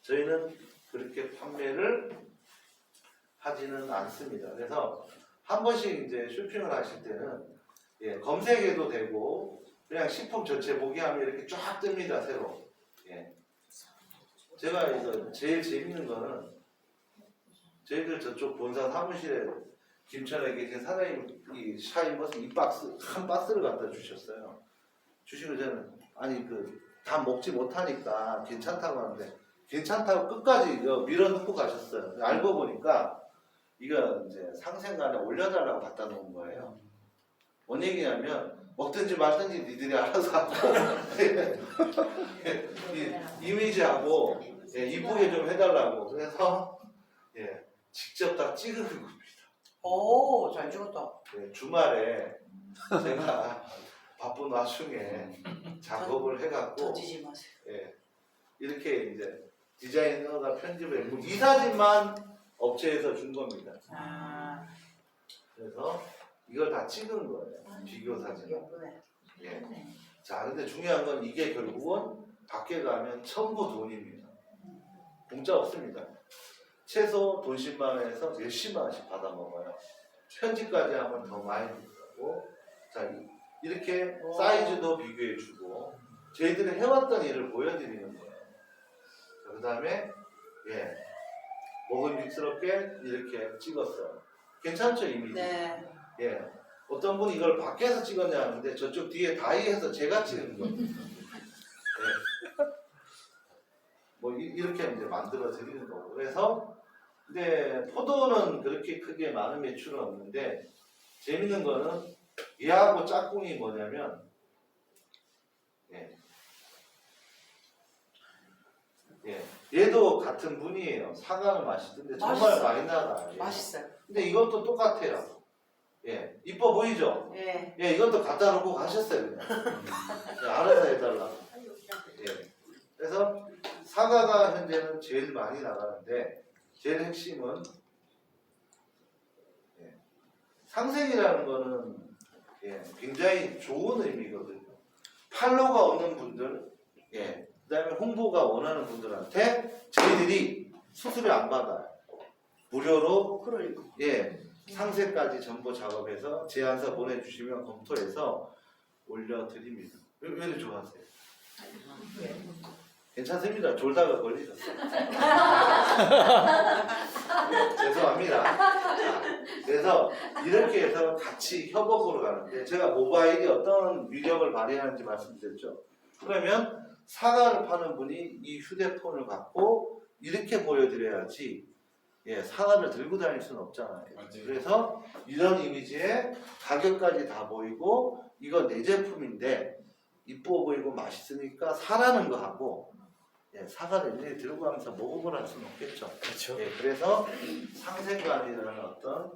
저희는 그렇게 판매를 하지는 않습니다. 그래서 한 번씩 이제 쇼핑을 하실 때는 예, 검색해도 되고 그냥 식품 전체 보기 하면 이렇게 쫙 뜹니다, 새로. 예. 제가 이거 제일 재밌는 거는 저희들 저쪽 본사 사무실에 김천에 계신 사장님이 샤인머스 이 박스 한 박스를 갖다 주셨어요. 주시고 저는 아니 그 다 먹지 못하니까 괜찮다고 하는데 괜찮다고 끝까지 밀어넣고 가셨어요. 알고 보니까 이거 이제 상생간에 올려달라고 갖다 놓은 거예요. 뭔 얘기냐면 먹든지 말든지 니들이 알아서 하고 이미지하고 예, 이쁘게 좀 해달라고 그래서 예, 직접 다 찍은 겁니다. 오, 잘 찍었다. 네, 주말에 제가 바쁜 와중에 작업을 해갖고 던지지 마세요. 예, 이렇게 이제 디자이너가 편집을 했고 이 사진만 업체에서 준 겁니다. 아, 그래서 이걸 다 찍은 거예요. 비교 사진. 예쁘네. 예. 자, 근데 중요한 건 이게 결국은 밖에 가면 전부 돈입니다. 공짜 없습니다. 최소 돈 10만 원에서 몇십만 원씩 받아 먹어요. 편집까지 하면 더 많이 들고, 자 이렇게 사이즈도 비교해 주고 저희들이 해왔던 일을 보여드리는 거예요. 그 다음에 예 먹음직스럽게 이렇게 찍었어요. 괜찮죠 이미지? 네. 예 어떤 분이 이걸 밖에서 찍었냐 하는데 저쪽 뒤에 다이해서 제가 찍은 거예요. 예. 뭐 이렇게 이제 만들어 드리는 거고 그래서 근데 포도는 그렇게 크게 많은 매출은 없는데 재밌는 거는 얘하고 짝꿍이 뭐냐면 예. 예. 얘도 같은 분이에요. 사과는 맛있던데 정말 맛있어요. 많이 나가. 예. 맛있어요. 근데 이것도 똑같아요. 예. 이뻐 보이죠? 예. 예, 이것도 갖다 놓고 가셨어요. 그냥. 예, 알아서 해달라. 예. 그래서 사과가 현재는 제일 많이 나가는데 제일 핵심은 예. 상생이라는 거는 예, 굉장히 좋은 의미거든요. 팔로가 없는 분들, 예, 그다음에 홍보가 원하는 분들한테 저희들이 수수료 안 받아요. 무료로 그러니까. 예, 상세까지 전부 작업해서 제안서 보내주시면 검토해서 올려드립니다. 왜 이렇게 좋아하세요? 괜찮습니다. 졸다가 걸리셨어요. 네, 죄송합니다. 자, 그래서 이렇게 해서 같이 협업으로 가는데 제가 모바일이 어떤 위력을 발휘하는지 말씀드렸죠. 그러면 사과를 파는 분이 이 휴대폰을 갖고 이렇게 보여드려야지 사과를 들고 다닐 수는 없잖아요. 그래서 이런 이미지에 가격까지 다 보이고 이건 내 제품인데 이뻐 보이고 맛있으니까 사라는 거 하고 사과를 일일이 들고 가면서 목욕을 할 수는 없겠죠. 그렇죠. 그래서 상생관이라는 어떤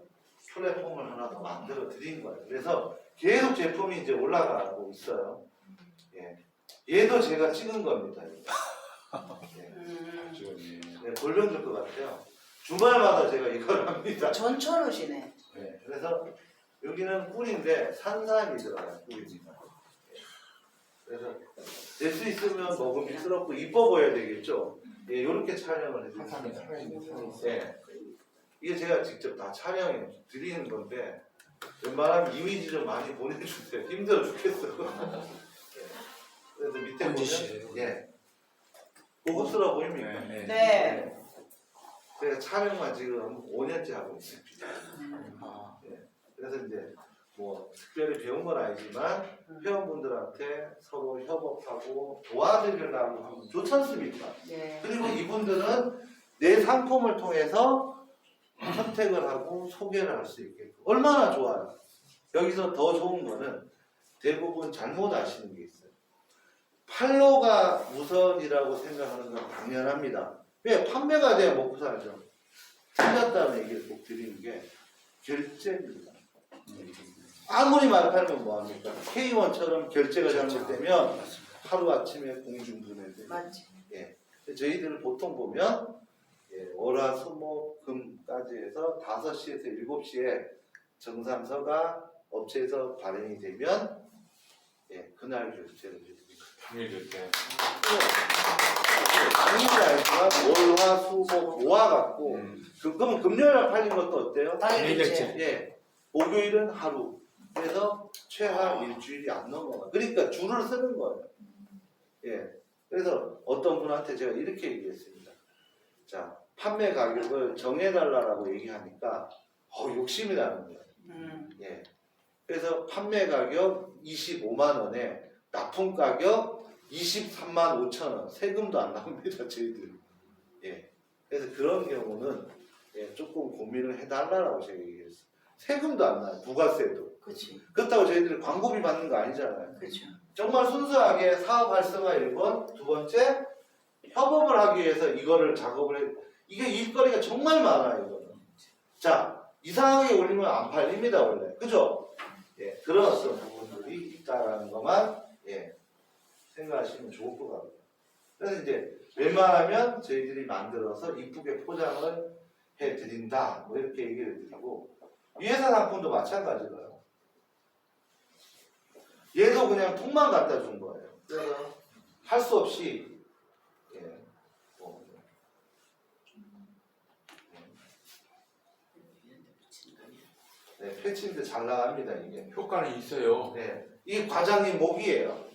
플랫폼을 하나 더 만들어 드린 거예요. 그래서 계속 제품이 이제 올라가고 있어요. 얘도 제가 찍은 겁니다. 골뱅 줄것 같아요. 주말마다 제가 이걸 합니다. 전천후시네. 그래서 여기는 꿀인데 산삼이 들어가요. 꿀입니다. 그래서 될 수 있으면 먹음직스럽고 이뻐 보여야 되겠죠. 이렇게 촬영을 해드립니다. 이게 제가 직접 다 촬영해 드리는 건데 웬만하면 이미지 좀 많이 보내주세요. 힘들어 죽겠어요. 그래서 밑에 보면 고급스러워 보입니까? 네. 제가 촬영만 지금 5년째 하고 있습니다. 아, 그래서 이제 뭐 특별히 배운 건 아니지만 회원분들한테 서로 협업하고 도와드리려고 하면 좋지 않습니까? 네. 그리고 이분들은 내 상품을 통해서 선택을 하고 소개를 할 수 있게끔 얼마나 좋아요. 여기서 더 좋은 거는 대부분 잘못 아시는 게 있어요. 팔로가 우선이라고 생각하는 건 당연합니다. 왜? 판매가 돼야 먹고 살죠. 틀렸다는 얘기를 꼭 드리는 게 결제입니다. 아무리 많이 팔면 뭐합니까? K1처럼 결제가 잘못되면 하루아침에 공중분해돼요. 맞지. 저희들을 보통 보면 월화 수목 금까지 해서 5시에서 7시에 정상서가 업체에서 발행이 되면 그날 결제를 해드립니다. 당일 결제. 당일이 아니지만 월화 수목 모아갖고 그러면 금요일에 팔린 것도 어때요? 당일 결제. 목요일은 하루. 그래서 최하 일주일이 안 넘어가. 그러니까 줄을 쓰는 거예요. 그래서 어떤 분한테 제가 이렇게 얘기했습니다. 자, 판매 가격을 정해달라고 얘기하니까 욕심이 나는 거예요. 그래서 판매 가격 25만 원에 납품 가격 23만 5천 원. 세금도 안 나옵니다, 저희들. 그래서 그런 경우는 조금 고민을 해달라고 제가 얘기했어요. 세금도 안 나요, 부가세도. 그렇지. 그렇다고 저희들이 광고비 받는 거 아니잖아요. 그렇죠. 정말 순수하게 사업 활성화 1번, 두 번째 협업을 하기 위해서 이거를 작업을 해. 이게 일거리가 정말 많아요, 이거는. 자, 이상하게 올리면 안 팔립니다, 원래. 그죠? 그런 어떤 부분들이 있다라는 것만 생각하시면 좋을 것 같고요. 그래서 이제 웬만하면 저희들이 만들어서 이쁘게 포장을 해드린다, 뭐 이렇게 얘기를 드리고, 이 회사 상품도 마찬가지로요. 얘도 그냥 통만 갖다 준 거예요. 그래서 할 수 없이 패치인데 잘 나갑니다, 이게. 효과는 있어요. 이 과장님 목이에요.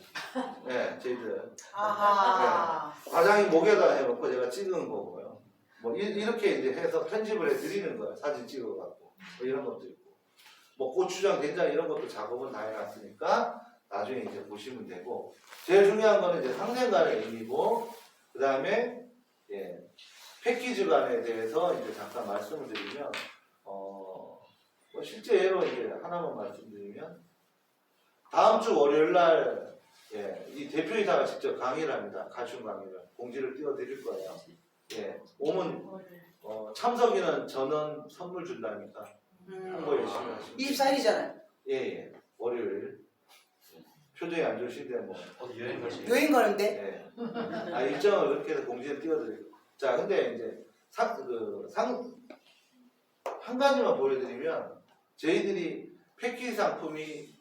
저희들. 아하. 과장님 목에다 해놓고 제가 찍은 거고요. 뭐 이렇게 이제 해서 편집을 해드리는 거예요. 사진 찍어갖고 뭐 이런 것도 있고, 뭐 고추장, 된장 이런 것도 작업은 다 해놨으니까 나중에 이제 보시면 되고, 제일 중요한 거는 이제 상생간의 의미고, 그 다음에 패키지간에 대해서 이제 잠깐 말씀을 드리면, 뭐 실제 예로 이제 하나만 말씀드리면, 다음 주 월요일 날 이 대표이사가 직접 강의를 합니다. 가중 강의를 공지를 띄워드릴 거예요. 오면 참석인은 전원 선물 준다니까 홍보 열심히 하시고. 24일이잖아요. 월요일. 표정이 안 좋으신데 뭐. 여행 가시. 여행 가는데? 일정을 그렇게 해서 공지를 띄워드리고. 자, 근데 이제 한 가지만 보여드리면, 저희들이 패키지 상품이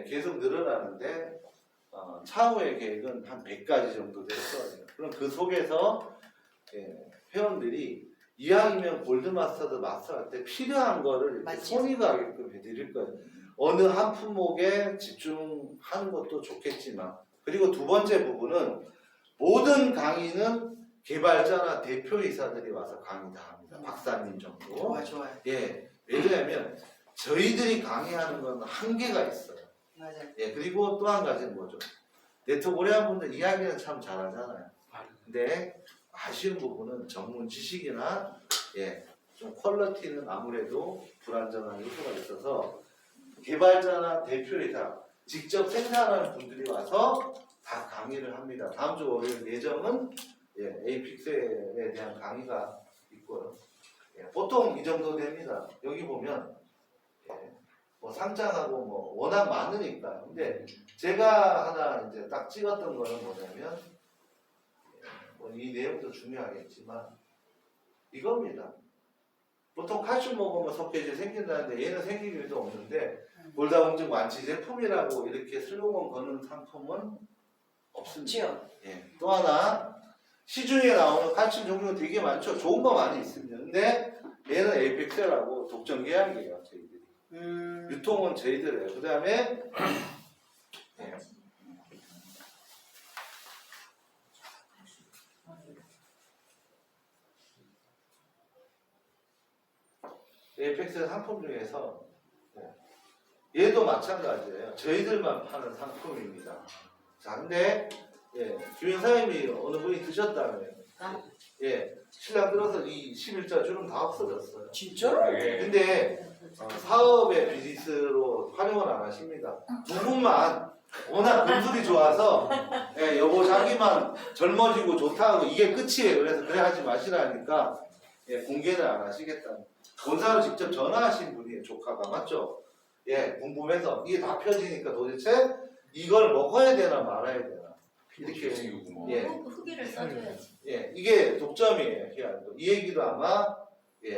계속 늘어나는데 차후의 계획은 한 100가지 정도 될 거예요. 그럼 그 속에서 회원들이 이왕이면 골드마스터드 마스터할 때 필요한 거를 이렇게 손이 가게끔 해드릴 거예요. 어느 한 품목에 집중하는 것도 좋겠지만, 그리고 두 번째 부분은 모든 강의는 개발자나 대표이사들이 와서 강의 다 합니다. 박사님 정도. 좋아요. 왜냐하면 저희들이 강의하는 건 한계가 있어요. 맞아요. 그리고 또 한 가지는 뭐죠? 네트워크 오래 한 분들 이야기는 참 잘하잖아요. 근데 아쉬운 부분은 전문 지식이나 좀 퀄리티는 아무래도 불안정한 요소가 있어서 개발자나 대표이사 직접 생산하는 분들이 와서 다 강의를 합니다. 다음 주 월요일 예정은 에이픽셀에 대한 강의가 있고요. 보통 이 정도 됩니다. 여기 보면 뭐 상장하고 뭐 워낙 많으니까. 근데 제가 하나 이제 딱 찍었던 거는 뭐냐면 뭐 이 내용도 중요하겠지만 이겁니다. 보통 칼슘 먹으면 석회질 생긴다는데 얘는 생길 일도 없는데 골다공증 완치 제품이라고 이렇게 슬로건 거는 상품은 없습니다. 없지요. 또 하나 시중에 나오는 칼슘 종류가 되게 많죠. 좋은 거 많이 있습니다. 근데 얘는 에이펙셀하고 독점 계약이에요. 저희들이. 유통은 저희들이에요. 그 다음에 에이펙셀 상품 중에서 얘도 마찬가지예요. 저희들만 파는 상품입니다. 자, 근데 주인 사장님이 어느 분이 드셨다면 신랑 들어서 이 11자 주름 다 없어졌어요. 진짜로? 근데 사업의 비즈니스로 활용을 안 하십니다. 두 분만 워낙 금술이 좋아서 여보 자기만 젊어지고 좋다고 이게 끝이에요. 그래서 그래 하지 마시라니까 공개를 안 하시겠다. 본사로 직접 전화하신 분이에요. 조카가 맞죠? 궁금해서 이게 다 펴지니까 도대체 이걸 먹어야 되나 말아야 되나 이렇게 후기를 써줘야지. 이게 독점이에요. 희한도. 이 얘기도 아마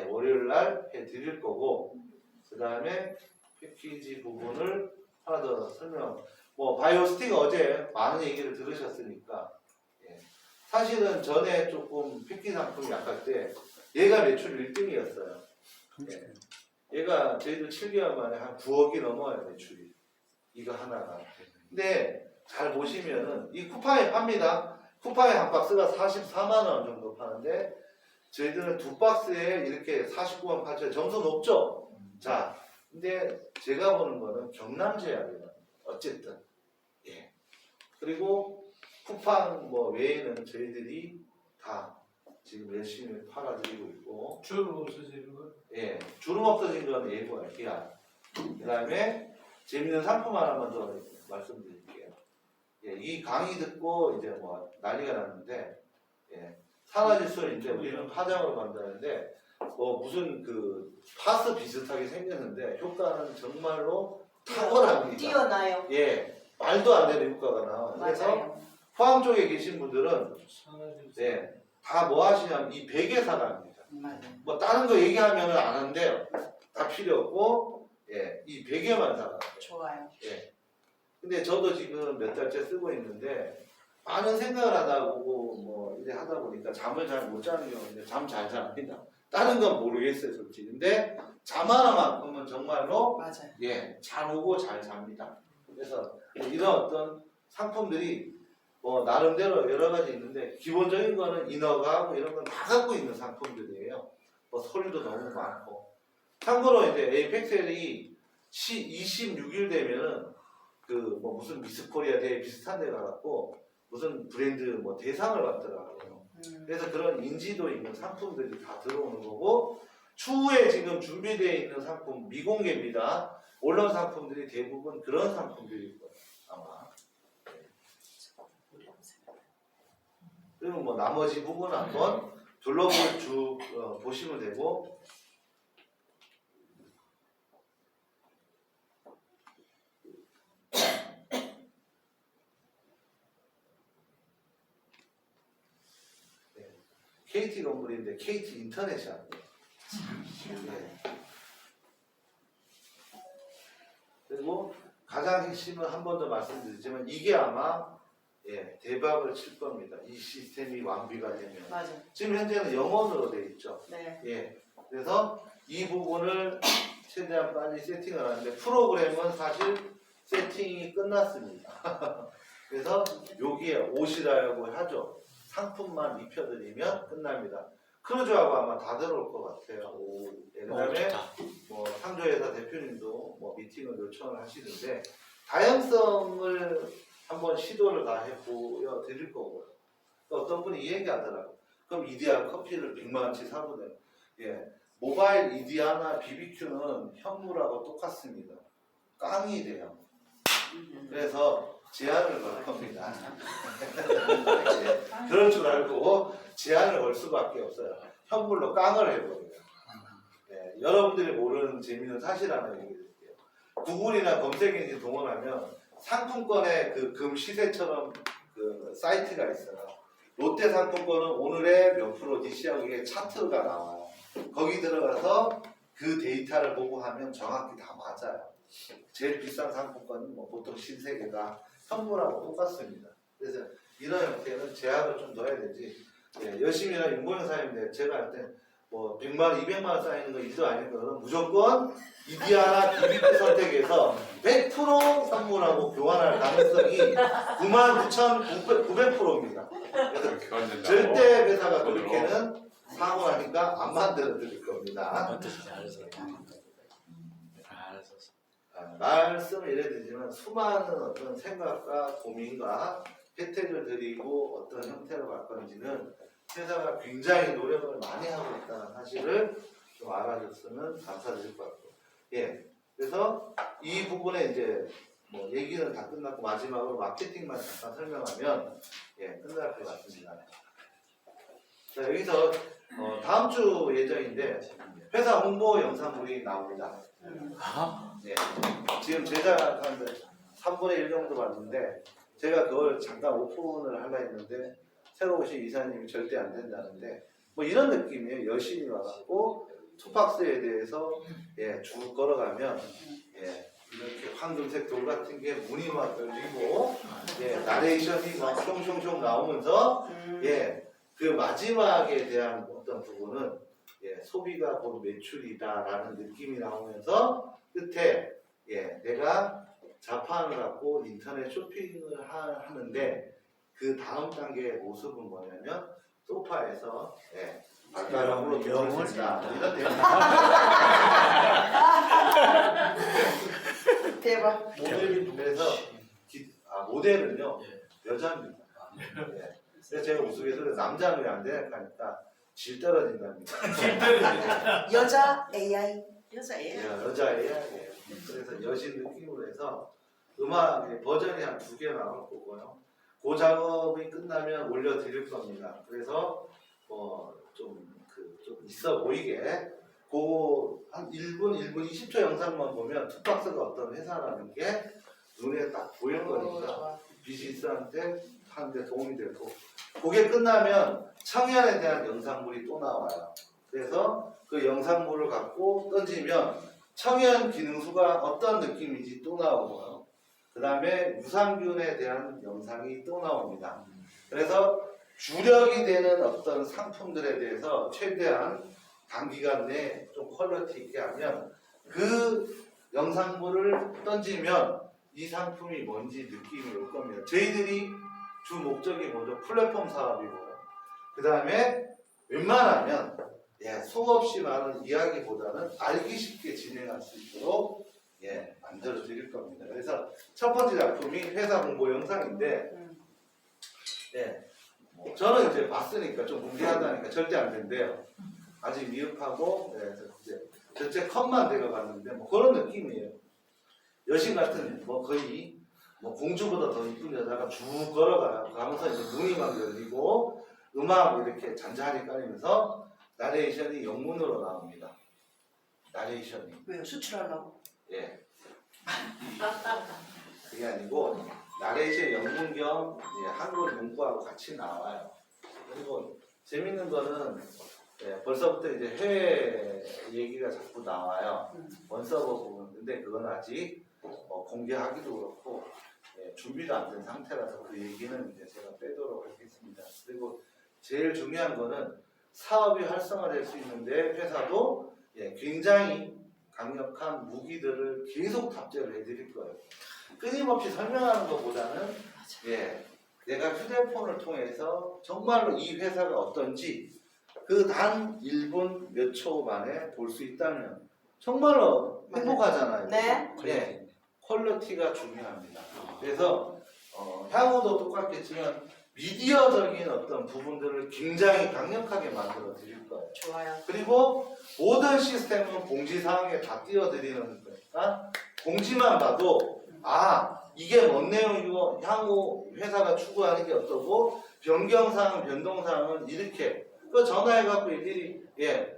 월요일 날 해드릴 거고 그 다음에 패키지 부분을 하나 더 설명. 뭐 바이오스틱 어제 많은 얘기를 들으셨으니까 사실은 전에 조금 패키지 상품이 약할 때 얘가 매출 1등이었어요. 얘가 저희도 7개월 만에 한 9억이 넘어요 매출이. 이거 하나가. 근데 잘 보시면은 이 쿠팡에 팝니다. 쿠팡에 한 박스가 44만 원 정도 파는데 저희들은 두 박스에 이렇게 49만 8천 점수 높죠. 자, 근데 제가 보는 거는 경남 제약이에요. 어쨌든 그리고 쿠팡 뭐 외에는 저희들이 다 지금 열심히 팔아드리고 있고 주름 없어지는 거? 주름 없어진 건 예고야 기아. 그 다음에 재밌는 상품 하나만 더 말씀드릴게요. 이 강의 듣고 이제 뭐 난리가 났는데 산화질소인데 우리는 화장으로 만드는데 뭐 무슨 그 파스 비슷하게 생겼는데 효과는 정말로 탁월합니다. 뛰어나요. 말도 안 되는 효과가 나와요. 그래서 맞아요. 포항 쪽에 계신 분들은 산화질소. 다 뭐 하시냐면 이 베개 사갑니다. 맞아요. 뭐 다른 거 얘기하면 안 한대요. 다 필요 없고 이 베개만 사가. 좋아요. 근데 저도 지금 몇 달째 쓰고 있는데 많은 생각을 하다 보고 뭐 이래 하다 보니까 잠을 잘 못 자는 경우인데 잠 잘 잡니다. 다른 건 모르겠어요 솔직히. 근데 잠 하나만큼은 정말로 맞아요. 잘 오고 잘 잡니다. 그래서 이런 어떤 상품들이 뭐 나름대로 여러 가지 있는데 기본적인 거는 이너가 뭐 이런 건 다 갖고 있는 상품들이에요. 뭐 서류도 너무 많고. 참고로 이제 에이펙셀이 26일 되면은 그 뭐 무슨 미스 코리아 대회 비슷한 데 가갖고 무슨 브랜드 뭐 대상을 받더라고요. 그래서 그런 인지도 있는 상품들이 다 들어오는 거고 추후에 지금 준비되어 있는 상품 미공개입니다. 올라온 상품들이 대부분 그런 상품들일 거예요. 아마. 그리고 뭐 나머지 부분 한번 둘러보고 쭉 보시면 되고 KT 건물인데 KT 인터넷이 안 돼요. 그리고 가장 핵심은 한 번 더 말씀드리지만 이게 아마 대박을 칠 겁니다. 이 시스템이 완비가 되면. 맞아요. 지금 현재는 영원으로 되어 있죠. 네. 그래서 이 부분을 최대한 빨리 세팅을 하는데 프로그램은 사실 세팅이 끝났습니다. 그래서 여기에 옷이라고 하죠. 상품만 입혀드리면 끝납니다. 크루즈하고 아마 다 들어올 것 같아요. 그다음에 뭐 상조회사 대표님도 뭐 미팅을 요청을 하시는데 다양성을 한번 시도를 다 해보여드릴 거고요. 또 어떤 분이 이 얘기하더라고요. 그럼 이디야 커피를 100만 원치 사도 돼요. 모바일 EDR나 BBQ는 현물하고 똑같습니다. 깡이 돼요. 그래서 제한을 걸 겁니다. 그럴 줄 알고 제한을 걸 수밖에 없어요. 현물로 깡을 해버려요. 네, 여러분들이 모르는 재미있는 사실 하나 얘기해드릴게요. 구글이나 검색 엔진 동원하면 상품권의 그 금 시세처럼 그 사이트가 있어요. 롯데 상품권은 오늘의 몇 프로 DC하고 이게 차트가 나와요. 거기 들어가서 그 데이터를 보고 하면 정확히 다 맞아요. 제일 비싼 상품권은 뭐 보통 신세계가 현물하고 똑같습니다. 그래서 이런 형태는 제약을 좀 넣어야 되지. 예, 열심히나 인공영상인데 제가 할 때 뭐 100만 원, 200만 원 쌓이는 거 이도 아닌 거는 무조건 EDR나 BBQ 선택해서 100% 선물하고 교환할 가능성이 99,900%입니다. 그래서 교환된다고? 절대 회사가 그렇게는 사고 나니까 안 만들어 드릴 겁니다. 말씀을 이래 드리지만 수많은 어떤 생각과 고민과 혜택을 드리고 어떤 형태로 갈 건지는 회사가 굉장히 노력을 많이 하고 있다는 사실을 좀 알아줬으면 감사드릴 것 같고, 예. 그래서 이 부분에 이제 뭐 얘기는 다 끝났고 마지막으로 마케팅만 잠깐 설명하면 예 끝날 것 같습니다. 자 여기서 다음 주 예정인데 회사 홍보 영상물이 나옵니다. 네. 지금 제작하는데 3분의 1 정도 봤는데 제가 그걸 잠깐 오픈을 하려 했는데 새로 오신 이사님이 절대 안 된다는데 뭐 이런 느낌이에요. 열심히 와갖고 투박스에 대해서 예, 쭉 걸어가면 예, 이렇게 황금색 돌 같은 게 문이 막 열리고 예, 나레이션이 막 숑숑숑 나오면서 예, 그 마지막에 대한 어떤 부분은 예, 소비가 곧 매출이다라는 느낌이 나오면서 끝에 예, 내가 자판을 갖고 인터넷 쇼핑을 하는데 그 다음 단계의 모습은 뭐냐면 소파에서 예, 발가락으로 돈을 쓴다 이런 내용. 대박. 모델이 그래서 모델은요 여자입니다. 예. 그래서 제가 우스갯소리로 남자는 왜 안 되냐 하니까 질 떨어진답니다. 여자 AI. 여자 AI. 예, 여자애야. 예. 그래서 여신 느낌으로 해서 음악 버전이 한 2개 나올 거고요. 그 작업이 끝나면 올려드릴 겁니다. 그래서 좀 있어 보이게 한 1분 20초 영상만 보면 투박스가 어떤 회사라는 게 눈에 딱 보일 거니까 비즈니스한테 하는데 도움이 되고 그게 끝나면 청년에 대한 영상물이 또 나와요. 그래서 그 영상물을 갖고 던지면 청년 기능수가 어떤 느낌인지 또 나오고요. 그 다음에 유산균에 대한 영상이 또 나옵니다. 그래서 주력이 되는 어떤 상품들에 대해서 최대한 단기간 내에 좀 퀄리티 있게 하면 그 영상물을 던지면 이 상품이 뭔지 느낌이 올 겁니다. 저희들이 주 목적이 뭐죠? 플랫폼 사업이고요. 그 다음에 웬만하면 수없이 많은 이야기보다는 알기 쉽게 진행할 수 있도록 만들어 드릴 겁니다. 그래서 첫 번째 작품이 회사 홍보 영상인데 저는 이제 봤으니까 좀 공개하다니까 절대 안 된대요. 아직 미흡하고 이제 전체 컷만 들어갔는데 뭐 그런 느낌이에요. 여신 같은 거의 공주보다 더 이쁜 여자가 쭉 걸어가요. 가면서 이제 눈이 막 열리고 음악 이렇게 잔잔히 깔리면서 나레이션이 영문으로 나옵니다. 나레이션이. 왜요? 수출하려고? 예. 그게 아니고 나레이션 영문 겸 한국 문구하고 같이 나와요. 그리고 재밌는 거는 벌써부터 이제 해외 얘기가 자꾸 나와요. 원서버 부분. 근데 그건 아직 공개하기도 그렇고 준비도 안 된 상태라서 그 얘기는 이제 제가 빼도록 하겠습니다. 그리고 제일 중요한 거는 사업이 활성화될 수 있는데 회사도 굉장히 강력한 무기들을 계속 탑재를 해드릴 거예요. 끊임없이 설명하는 것보다는 내가 휴대폰을 통해서 정말로 이 회사가 어떤지 그 단 1분 몇 초 만에 볼 수 있다면 정말로 행복하잖아요. 네. 퀄리티가 중요합니다. 그래서 향후도 똑같겠지만 미디어적인 어떤 부분들을 굉장히 강력하게 만들어 드릴 거예요. 좋아요. 그리고 모든 시스템은 공지사항에 다 띄워드리는 거니까 공지만 봐도 이게 뭔 내용이고 향후 회사가 추구하는 게 어떠고 변경사항, 변동사항은 이렇게 전화해갖고 일일이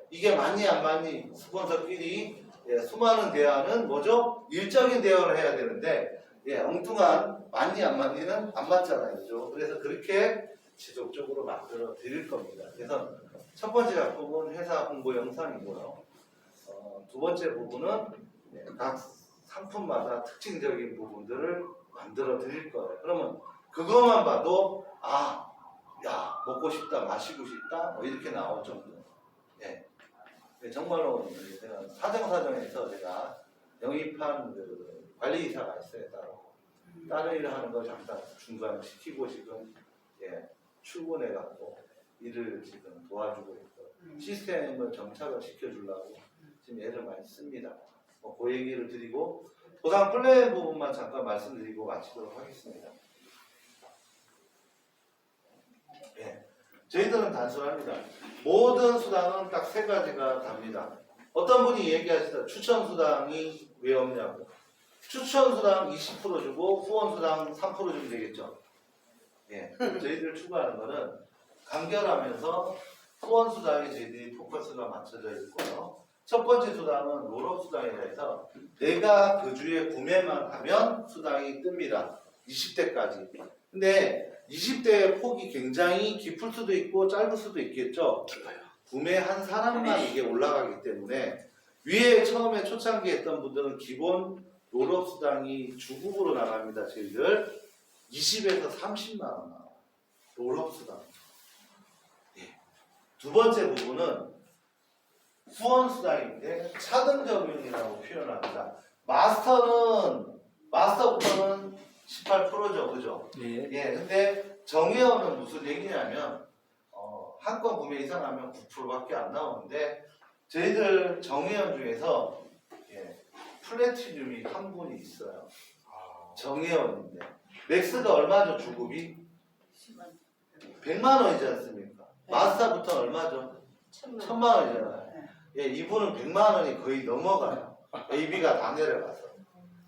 이게 맞니 안 맞니 스폰서끼리 수많은 대화는 뭐죠? 일적인 대화를 해야 되는데 엉뚱한 맞니 안 맞니는 안 맞잖아요. 그죠? 그래서 그렇게 지속적으로 만들어 드릴 겁니다. 그래서 첫 번째 작품은 회사 홍보 영상이고요. 두 번째 부분은 각 상품마다 특징적인 부분들을 만들어 드릴 거예요. 그러면 그것만 봐도 먹고 싶다, 마시고 싶다, 뭐 이렇게 나올 정도. 정말로 제가 사정사정에서 제가 영입한 그 관리이사가 있어요. 다른 일을 하는 거 잠깐 중간에 시키고 지금 출근해갖고 일을 지금 도와주고 있고 시스템을 정착을 시켜주려고 지금 애를 많이 씁니다. 그 얘기를 드리고 보상 플랜 부분만 잠깐 말씀드리고 마치도록 하겠습니다. 저희들은 단순합니다. 모든 수당은 딱 세 가지가 답니다. 어떤 분이 얘기하시다 추천 수당이 왜 없냐고. 추천 수당 20% 주고 후원 수당 3% 주면 되겠죠. 저희들 추구하는 거는 간결하면서 후원 수당이 저희들이 포커스가 맞춰져 있고요. 첫 번째 수당은 롤업 수당이라 해서 내가 그 주에 구매만 하면 수당이 뜹니다. 20대까지. 근데 20대의 폭이 굉장히 깊을 수도 있고 짧을 수도 있겠죠. 구매한 사람만 이게 올라가기 때문에 위에 처음에 초창기에 했던 분들은 기본 롤업 수당이 주급으로 나갑니다. 저희들 20에서 30만 원 나와요. 롤업 수당. 두 번째 부분은 후원 수당인데 차등 적용이라고 표현합니다. 마스터부터는 18%죠, 그죠? 근데 정회원은 무슨 얘기냐면 한 건 구매 이상 하면 9%밖에 안 나오는데 저희들 정회원 중에서 플래티늄이 한 분이 있어요. 정회원인데 맥스가 얼마죠, 주급이? 100만 원이지 않습니까? 마스터부터 얼마죠? 1000만 원이잖아요. 이분은 100만 원이 거의 넘어가요. AB가 다 내려가서.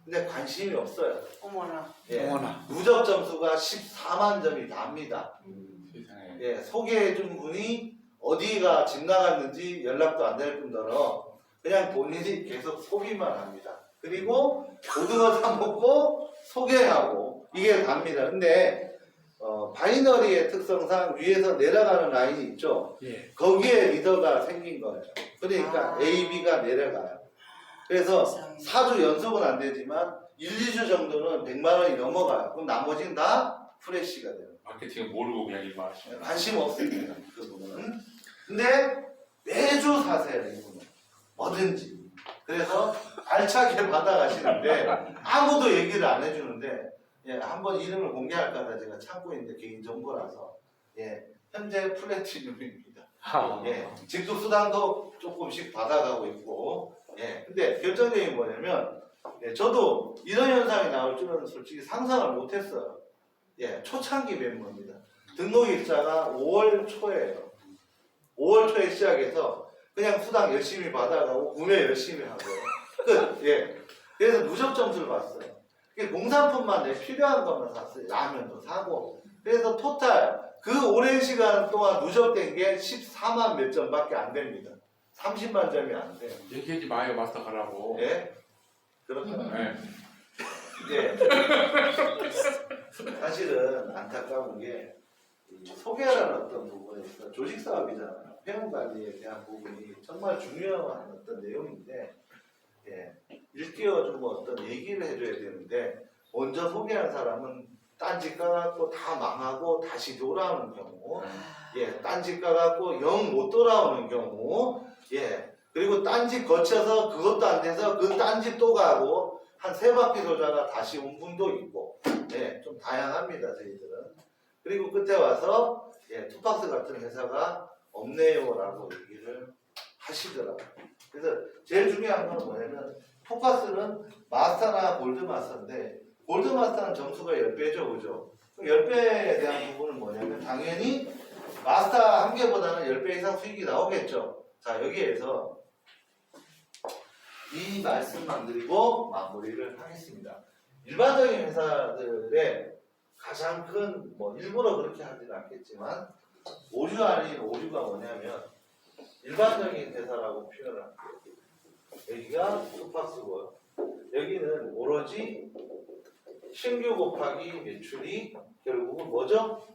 근데 관심이 없어요. 어머나. 누적 점수가 14만 점이 답니다. 세상에. 소개해준 분이 어디가 집 나갔는지 연락도 안 될 뿐더러 그냥 본인이 계속 소비만 합니다. 그리고 고등어 사 먹고 소개하고 이게 답니다. 근데 바이너리의 특성상 위에서 내려가는 라인이 있죠. 거기에 리더가 생긴 거예요. 그러니까 A, B가 내려가요. 그래서 4주 연속은 안 되지만 1, 2주 정도는 100만 원이 넘어가요. 그럼 나머지는 다 프레시가 돼요. 마케팅을 모르고 그냥 일만 하시면. 관심 없습니다. 그 부분은. 근데 매주 사세요. 이분은. 뭐든지. 그래서 알차게 받아가시는데 아무도 얘기를 안 해주는데 한번 이름을 공개할까 제가 참고 있는데 개인정보라서 현재 플래티늄입니다. 직급 수당도 조금씩 받아가고 있고 근데 결정적인 뭐냐면 저도 이런 현상이 나올 줄은 솔직히 상상을 못했어요. 초창기 멤버입니다. 등록 일자가 5월 초예요. 5월 초에 시작해서 그냥 수당 열심히 받아가고 구매 열심히 하고 끝. 그래서 누적 점수를 봤어요. 공산품만 내 필요한 것만 샀어요. 라면도 사고. 그래서 토탈 그 오랜 시간 동안 누적된 게 14만 몇 점밖에 안 됩니다. 30만 점이 안 돼요. 얘기하지 마요, 마스터 가라고. 그렇구나. 사실은 안타까운 게 소개하라는 어떤 부분에 있어 조직 사업이잖아요. 회원 관리에 대한 부분이 정말 중요한 어떤 내용인데 일깨워주고 어떤 얘기를 해줘야 되는데 먼저 소개한 사람은 딴짓 가갖고 다 망하고 다시 돌아오는 경우, 딴짓 가갖고 영 못 돌아오는 경우, 그리고 딴짓 거쳐서 그것도 안 돼서 그 딴짓 또 가고 한 3바퀴 돌다가 다시 온 분도 있고, 좀 다양합니다 저희들은. 그리고 끝에 와서 투팍스 같은 회사가 없네요라고 얘기를 하시더라고요. 그래서 제일 중요한 건 뭐냐면 포커스는 마스터나 골드 마스터인데 골드 마스터는 점수가 10배죠, 그죠? 10배에 대한 부분은 뭐냐면 당연히 마스터 한 개보다는 10배 이상 수익이 나오겠죠. 자, 여기에서 이 말씀만 드리고 마무리를 하겠습니다. 일반적인 회사들의 가장 큰, 뭐 일부러 그렇게 하지는 않겠지만 오류 아닌 오류가 뭐냐면 일반적인 회사라고 표현을 할게요. 여기가 투박스고요. 여기는 오로지 신규 곱하기 매출이 결국은 뭐죠?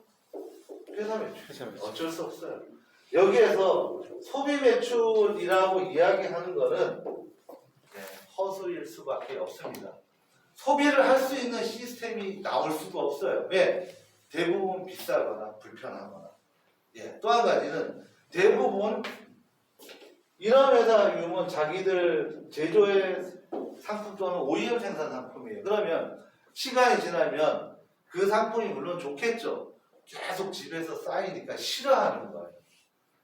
회사 매출. 어쩔 수 없어요. 여기에서 소비 매출이라고 이야기하는 거는 허수일 수밖에 없습니다. 소비를 할 수 있는 시스템이 나올 수가 없어요. 왜? 대부분 비싸거나 불편하거나. 또 한 가지는 대부분 이런 회사 유무는 자기들 제조의 상품 또는 OEM 생산 상품이에요. 그러면 시간이 지나면 그 상품이 물론 좋겠죠. 계속 집에서 쌓이니까 싫어하는 거예요.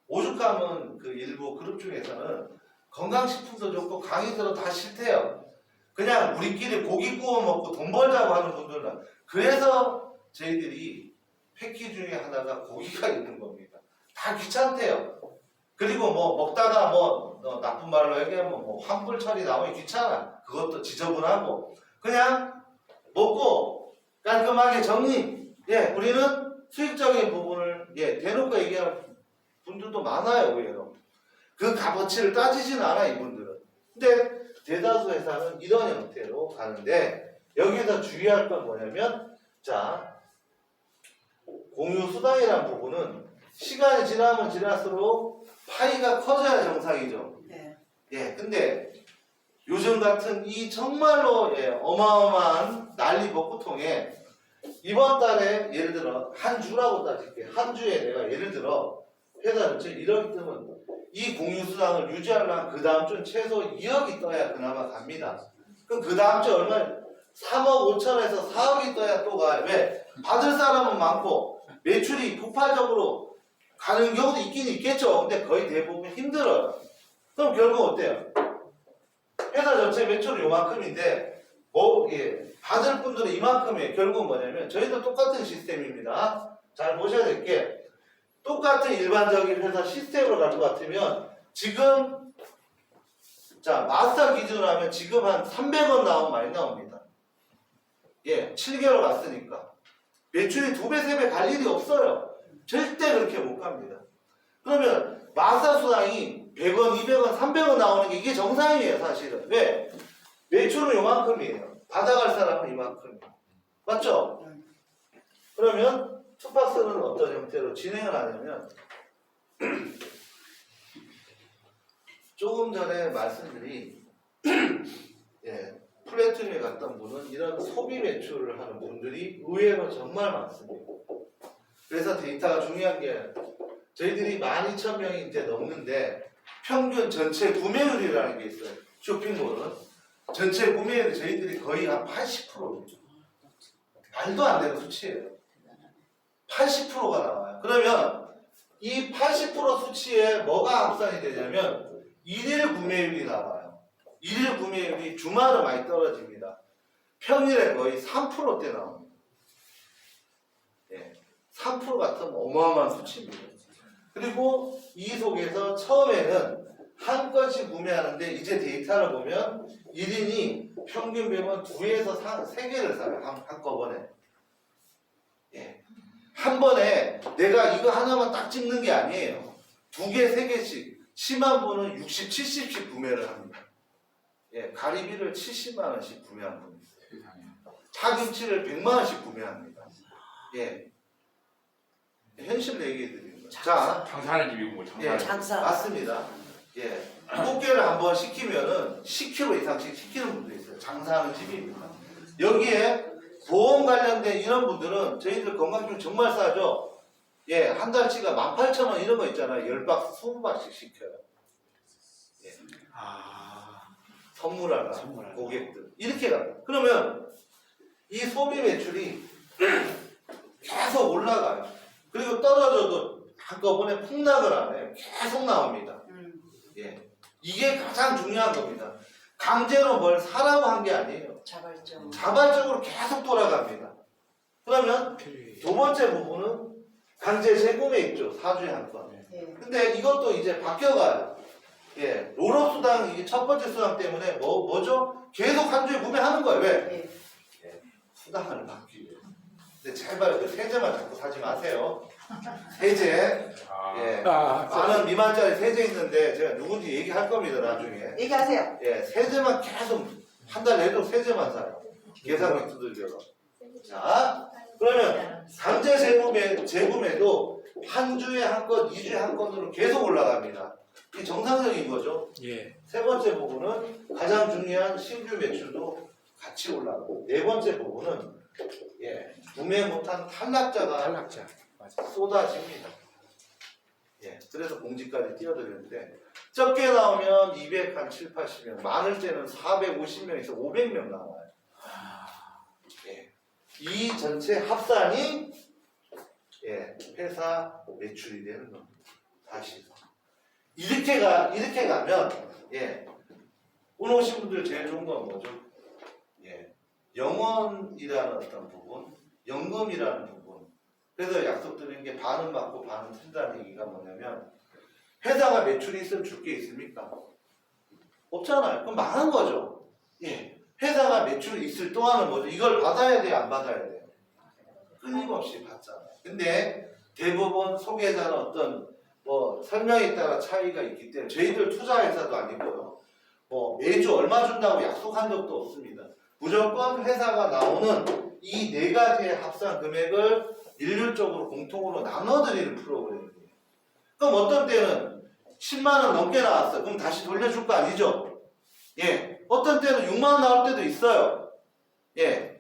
오죽하면 그 일부 그룹 중에서는 건강식품도 좋고 강의들은 다 싫대요. 그냥 우리끼리 고기 구워 먹고 돈 벌자고 하는 분들은. 그래서 저희들이 패키지 중에 하나가 고기가 있는 겁니다. 다 귀찮대요. 그리고 뭐 먹다가 뭐 나쁜 말로 얘기하면 뭐 환불 처리 나오면 귀찮아. 그것도 지저분하고 그냥 먹고 깔끔하게 정리. 우리는 수익적인 부분을 대놓고 얘기하는 분들도 많아요. 의외로. 그 값어치를 따지진 않아 이분들은. 근데 대다수 회사는 이런 형태로 가는데 여기서 주의할 건 뭐냐면 자 공유 수당이라는 부분은 시간이 지나면 지날수록 파이가 커져야 정상이죠. 근데 요즘 같은 이 정말로 어마어마한 난리 복구통에 이번 달에 예를 들어 한 주라고 따질게. 한 주에 내가 예를 들어 회사 전체 1억이 뜨면 이 공유수당을 유지하려면 그 다음 주는 최소 2억이 떠야 그나마 갑니다. 그럼 그 다음 주 얼마? 3억 5천에서 4억이 떠야 또 가요. 왜? 받을 사람은 많고 매출이 폭발적으로 가는 경우도 있긴 있겠죠. 근데 거의 대부분 힘들어요. 그럼 결국 어때요? 회사 전체 매출은 요만큼인데 받을 분들은 이만큼이에요. 결국은 뭐냐면 저희도 똑같은 시스템입니다. 잘 보셔야 될 게 똑같은 일반적인 회사 시스템으로 갈 것 같으면 지금 자 마스터 기준으로 하면 지금 한 300원 나오면 많이 나옵니다. 7개월 갔으니까 매출이 2배, 3배 갈 일이 없어요. 절대 그렇게 못 갑니다. 그러면 마스터 수당이 100원, 200원, 300원 나오는 게 이게 정상이에요. 사실은. 왜? 매출은 요만큼이에요. 받아갈 사람은 이만큼이에요. 맞죠? 그러면 투박스는 어떤 형태로 진행을 하냐면 조금 전에 말씀드린 플래툰에 갔던 분은 이런 소비 매출을 하는 분들이 의외로 정말 많습니다. 그래서 데이터가 중요한 게 저희들이 12,000명이 이제 넘는데 평균 전체 구매율이라는 게 있어요. 쇼핑몰은 전체 구매율이 저희들이 거의 한 80%입니다. 말도 안 되는 수치예요. 80%가 나와요. 그러면 이 80% 수치에 뭐가 합산이 되냐면 일일 구매율이 나와요. 일일 구매율이 주말은 많이 떨어집니다. 평일에 거의 3%대 나옵니다. 3% 같은 어마어마한 수치입니다. 그리고 이 속에서 처음에는 한 건씩 구매하는데 이제 데이터를 보면 1인이 평균 배면 2에서 3개를 사요. 한꺼번에. 한 번에 내가 이거 하나만 딱 찍는 게 아니에요. 2개, 3개씩. 심한 분은 60, 70씩 구매를 합니다. 가리비를 70만 원씩 구매한 분이 있어요. 파김치를 100만 원씩 구매합니다. 현실 얘기해 드리는 거예요. 자, 장사하는 집이고 뭐 장사하는 집. 장사. 맞습니다. 꽃게를 한번 시키면은 10kg 이상씩 시키는 분도 있어요. 장사하는 집입니다. 여기에 보험 관련된 이런 분들은 저희들 건강식품 정말 싸죠. 한 달치가 18,000원 이런 거 있잖아요. 10박스, 20박스씩 시켜요. 선물하라 고객들. 이렇게 가요. 그러면 이 소비 매출이 계속 올라가요. 그리고 떨어져도 한꺼번에 폭락을 안 해요. 계속 나옵니다. 이게 가장 중요한 겁니다. 강제로 뭘 사라고 한 게 아니에요. 자발적. 자발적으로 계속 돌아갑니다. 그러면 두 번째 부분은 강제 재구매 있죠. 4주에 한 건. 예. 근데 이것도 이제 바뀌어가요. 예, 롤업 수당, 이게 첫 번째 수당 때문에 뭐죠? 계속 한 주에 구매하는 거예요. 왜? 예. 수당을 받기 위해. 근데 제발 그 세제만 자꾸 사지 마세요. 세제. 예. 많은 미만짜리 세제 있는데 제가 누군지 얘기할 겁니다, 나중에. 얘기하세요. 예, 세제만 계속 한 달 내도 세제만 사요. 계산기 두들겨서. 자, 그러면 강제 재구매도 한 주에 한 건, 2주에 한 건으로 계속 올라갑니다. 이 정상적인 거죠. 예. 세 번째 부분은 가장 중요한 신규 매출도 같이 올라가고, 네 번째 부분은 구매 못한 탈락자가 탈락자. 맞아. 쏟아집니다. 예, 그래서 공지까지 띄워드리는데 적게 나오면 200, 한 7, 80명, 많을 때는 450명에서 500명 나와요. 예, 이 전체 합산이 회사 매출이 되는 겁니다. 다시 이렇게 가면 오늘 오신 분들 제일 좋은 건 뭐죠? 영원이라는 어떤 부분, 연금이라는 부분. 그래서 약속드리는 게 반은 맞고 반은 틀리다는 얘기가 뭐냐면 회사가 매출이 있으면 줄 게 있습니까? 없잖아요. 그럼 망한 거죠. 회사가 매출이 있을 동안은 뭐죠? 이걸 받아야 돼요? 안 받아야 돼요? 끊임없이 받잖아요. 근데 대부분 소개자는 어떤 설명에 따라 차이가 있기 때문에 저희들 투자회사도 아니고요. 매주 얼마 준다고 약속한 적도 없습니다. 무조건 회사가 나오는 이 네 가지의 합산 금액을 일률적으로 공통으로 나눠드리는 프로그램이에요. 그럼 어떤 때는 10만 원 넘게 나왔어요. 그럼 다시 돌려줄 거 아니죠? 어떤 때는 6만 원 나올 때도 있어요.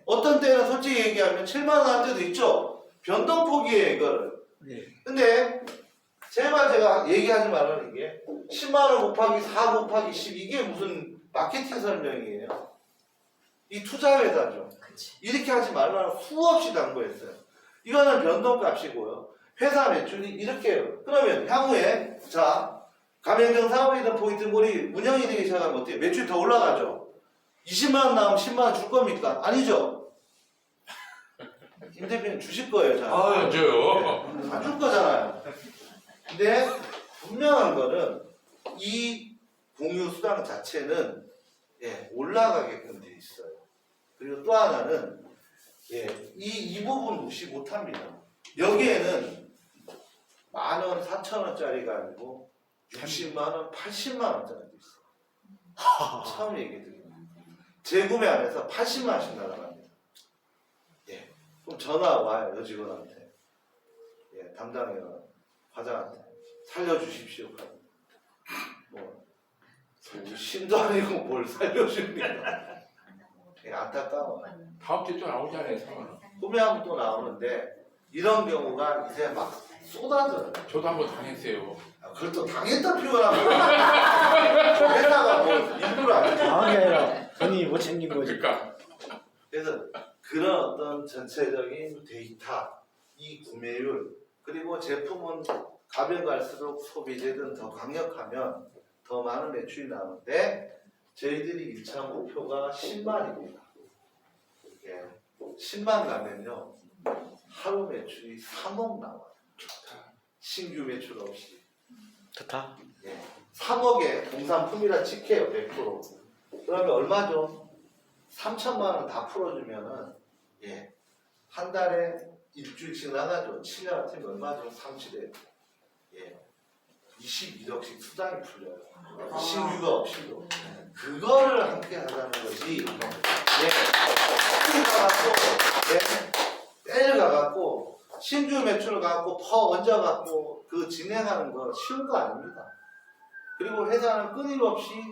어떤 때는 솔직히 얘기하면 7만 원 나올 때도 있죠. 변동폭이에요, 이거를. 근데 제발 제가 얘기하지 말라는 게 10만 원 곱하기 4 곱하기 10 이게 무슨 마케팅 설명이에요. 이 투자회사죠. 이렇게 하지 말라고 수없이 당부했어요. 이거는 변동값이고요. 회사 매출이 이렇게 해요. 그러면 향후에 가맹점 사업이든 포인트 몰이 운영이 되기 시작하면 어때요? 매출이 더 올라가죠. 20만 원 나오면 10만 원 줄 겁니까? 아니죠. 김 대표님 주실 거예요. 안 줘요. 안 줄 거잖아요. 근데 분명한 거는 이 공유 수당 자체는 올라가게끔 돼 있어요. 그리고 또 하나는 이 부분 무시 못합니다. 여기에는 10,000원, 4,000원짜리가 아니고 60만 원, 80만 원짜리도 있어. 처음 얘기 드립니다. 재구매 안에서 80만 원씩 날아갑니다. 그럼 전화 와요, 여직원한테. 담당해요. 과장한테 살려주십시오. 신도 아니고 뭘 살려줍니까? 안타까워. 다음 주에 또 나오잖아요, 상황은. 구매하면 또 나오는데 이런 경우가 이제 막 쏟아져요. 저도 한번 당했어요. 그걸 또 당했다 표현하면 회사가 뭐 일부러 안 해줘. 당한 게 아니라 본인이 못 챙긴 거지. 그러니까 그래서 그런 어떤 전체적인 데이터, 이 구매율, 그리고 제품은 가면 갈수록 소비재든 더 강력하면 더 많은 매출이 나오는데 저희들이 1차 목표가 10만입니다. 10만 가면요 하루 매출이 3억 나와요. 신규 매출 없이. 좋다. 3억에 공산품이라 칠게요. 100%. 그러면 얼마죠? 3천만 원 다 풀어주면은 한 달에 일주일씩 나가죠. 7년 같으면 얼마죠? 37에 22억씩 수당이 풀려요. 신규가 없이도. 그거를 함께 하자는 거지. 때려가갖고 신규 매출을 갖고 얹어갖고 그 진행하는 거 쉬운 거 아닙니다. 그리고 회사는 끊임없이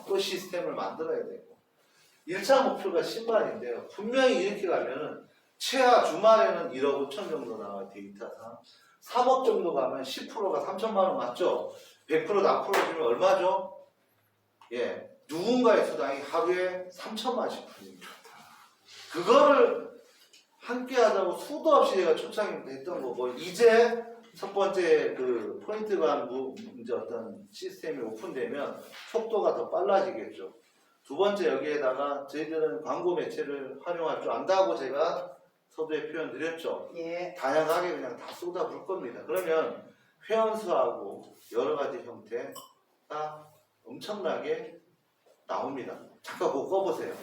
또 시스템을 만들어야 되고 1차 목표가 10만인데요. 분명히 이렇게 가면은 최하 주말에는 1억 5천 정도 나와요. 데이터상 3억 정도 가면 10%가 3천만 원 맞죠? 100%다 풀어주면 얼마죠? 누군가의 수당이 하루에 3천만씩 풀립니다. 그거를 함께 하자고 수도 없이 제가 초창기 했던 거고 이제 첫 번째 그 포인트 간 이제 어떤 시스템이 오픈되면 속도가 더 빨라지겠죠. 두 번째 여기에다가 저희들은 광고 매체를 활용할 줄 안다고 제가 서두에 표현드렸죠. 예. 다양하게 그냥 다 쏟아부을 겁니다. 그러면 회원수하고 여러 가지 형태가 엄청나게 나옵니다. 잠깐 그거 꺼보세요.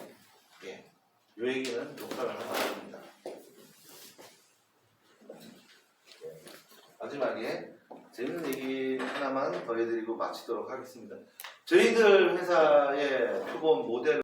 예. 요 얘기는 녹화를 하면 안 됩니다. 마지막에 재밌는 얘기 하나만 더 해드리고 마치도록 하겠습니다. 저희들 회사의 표본 모델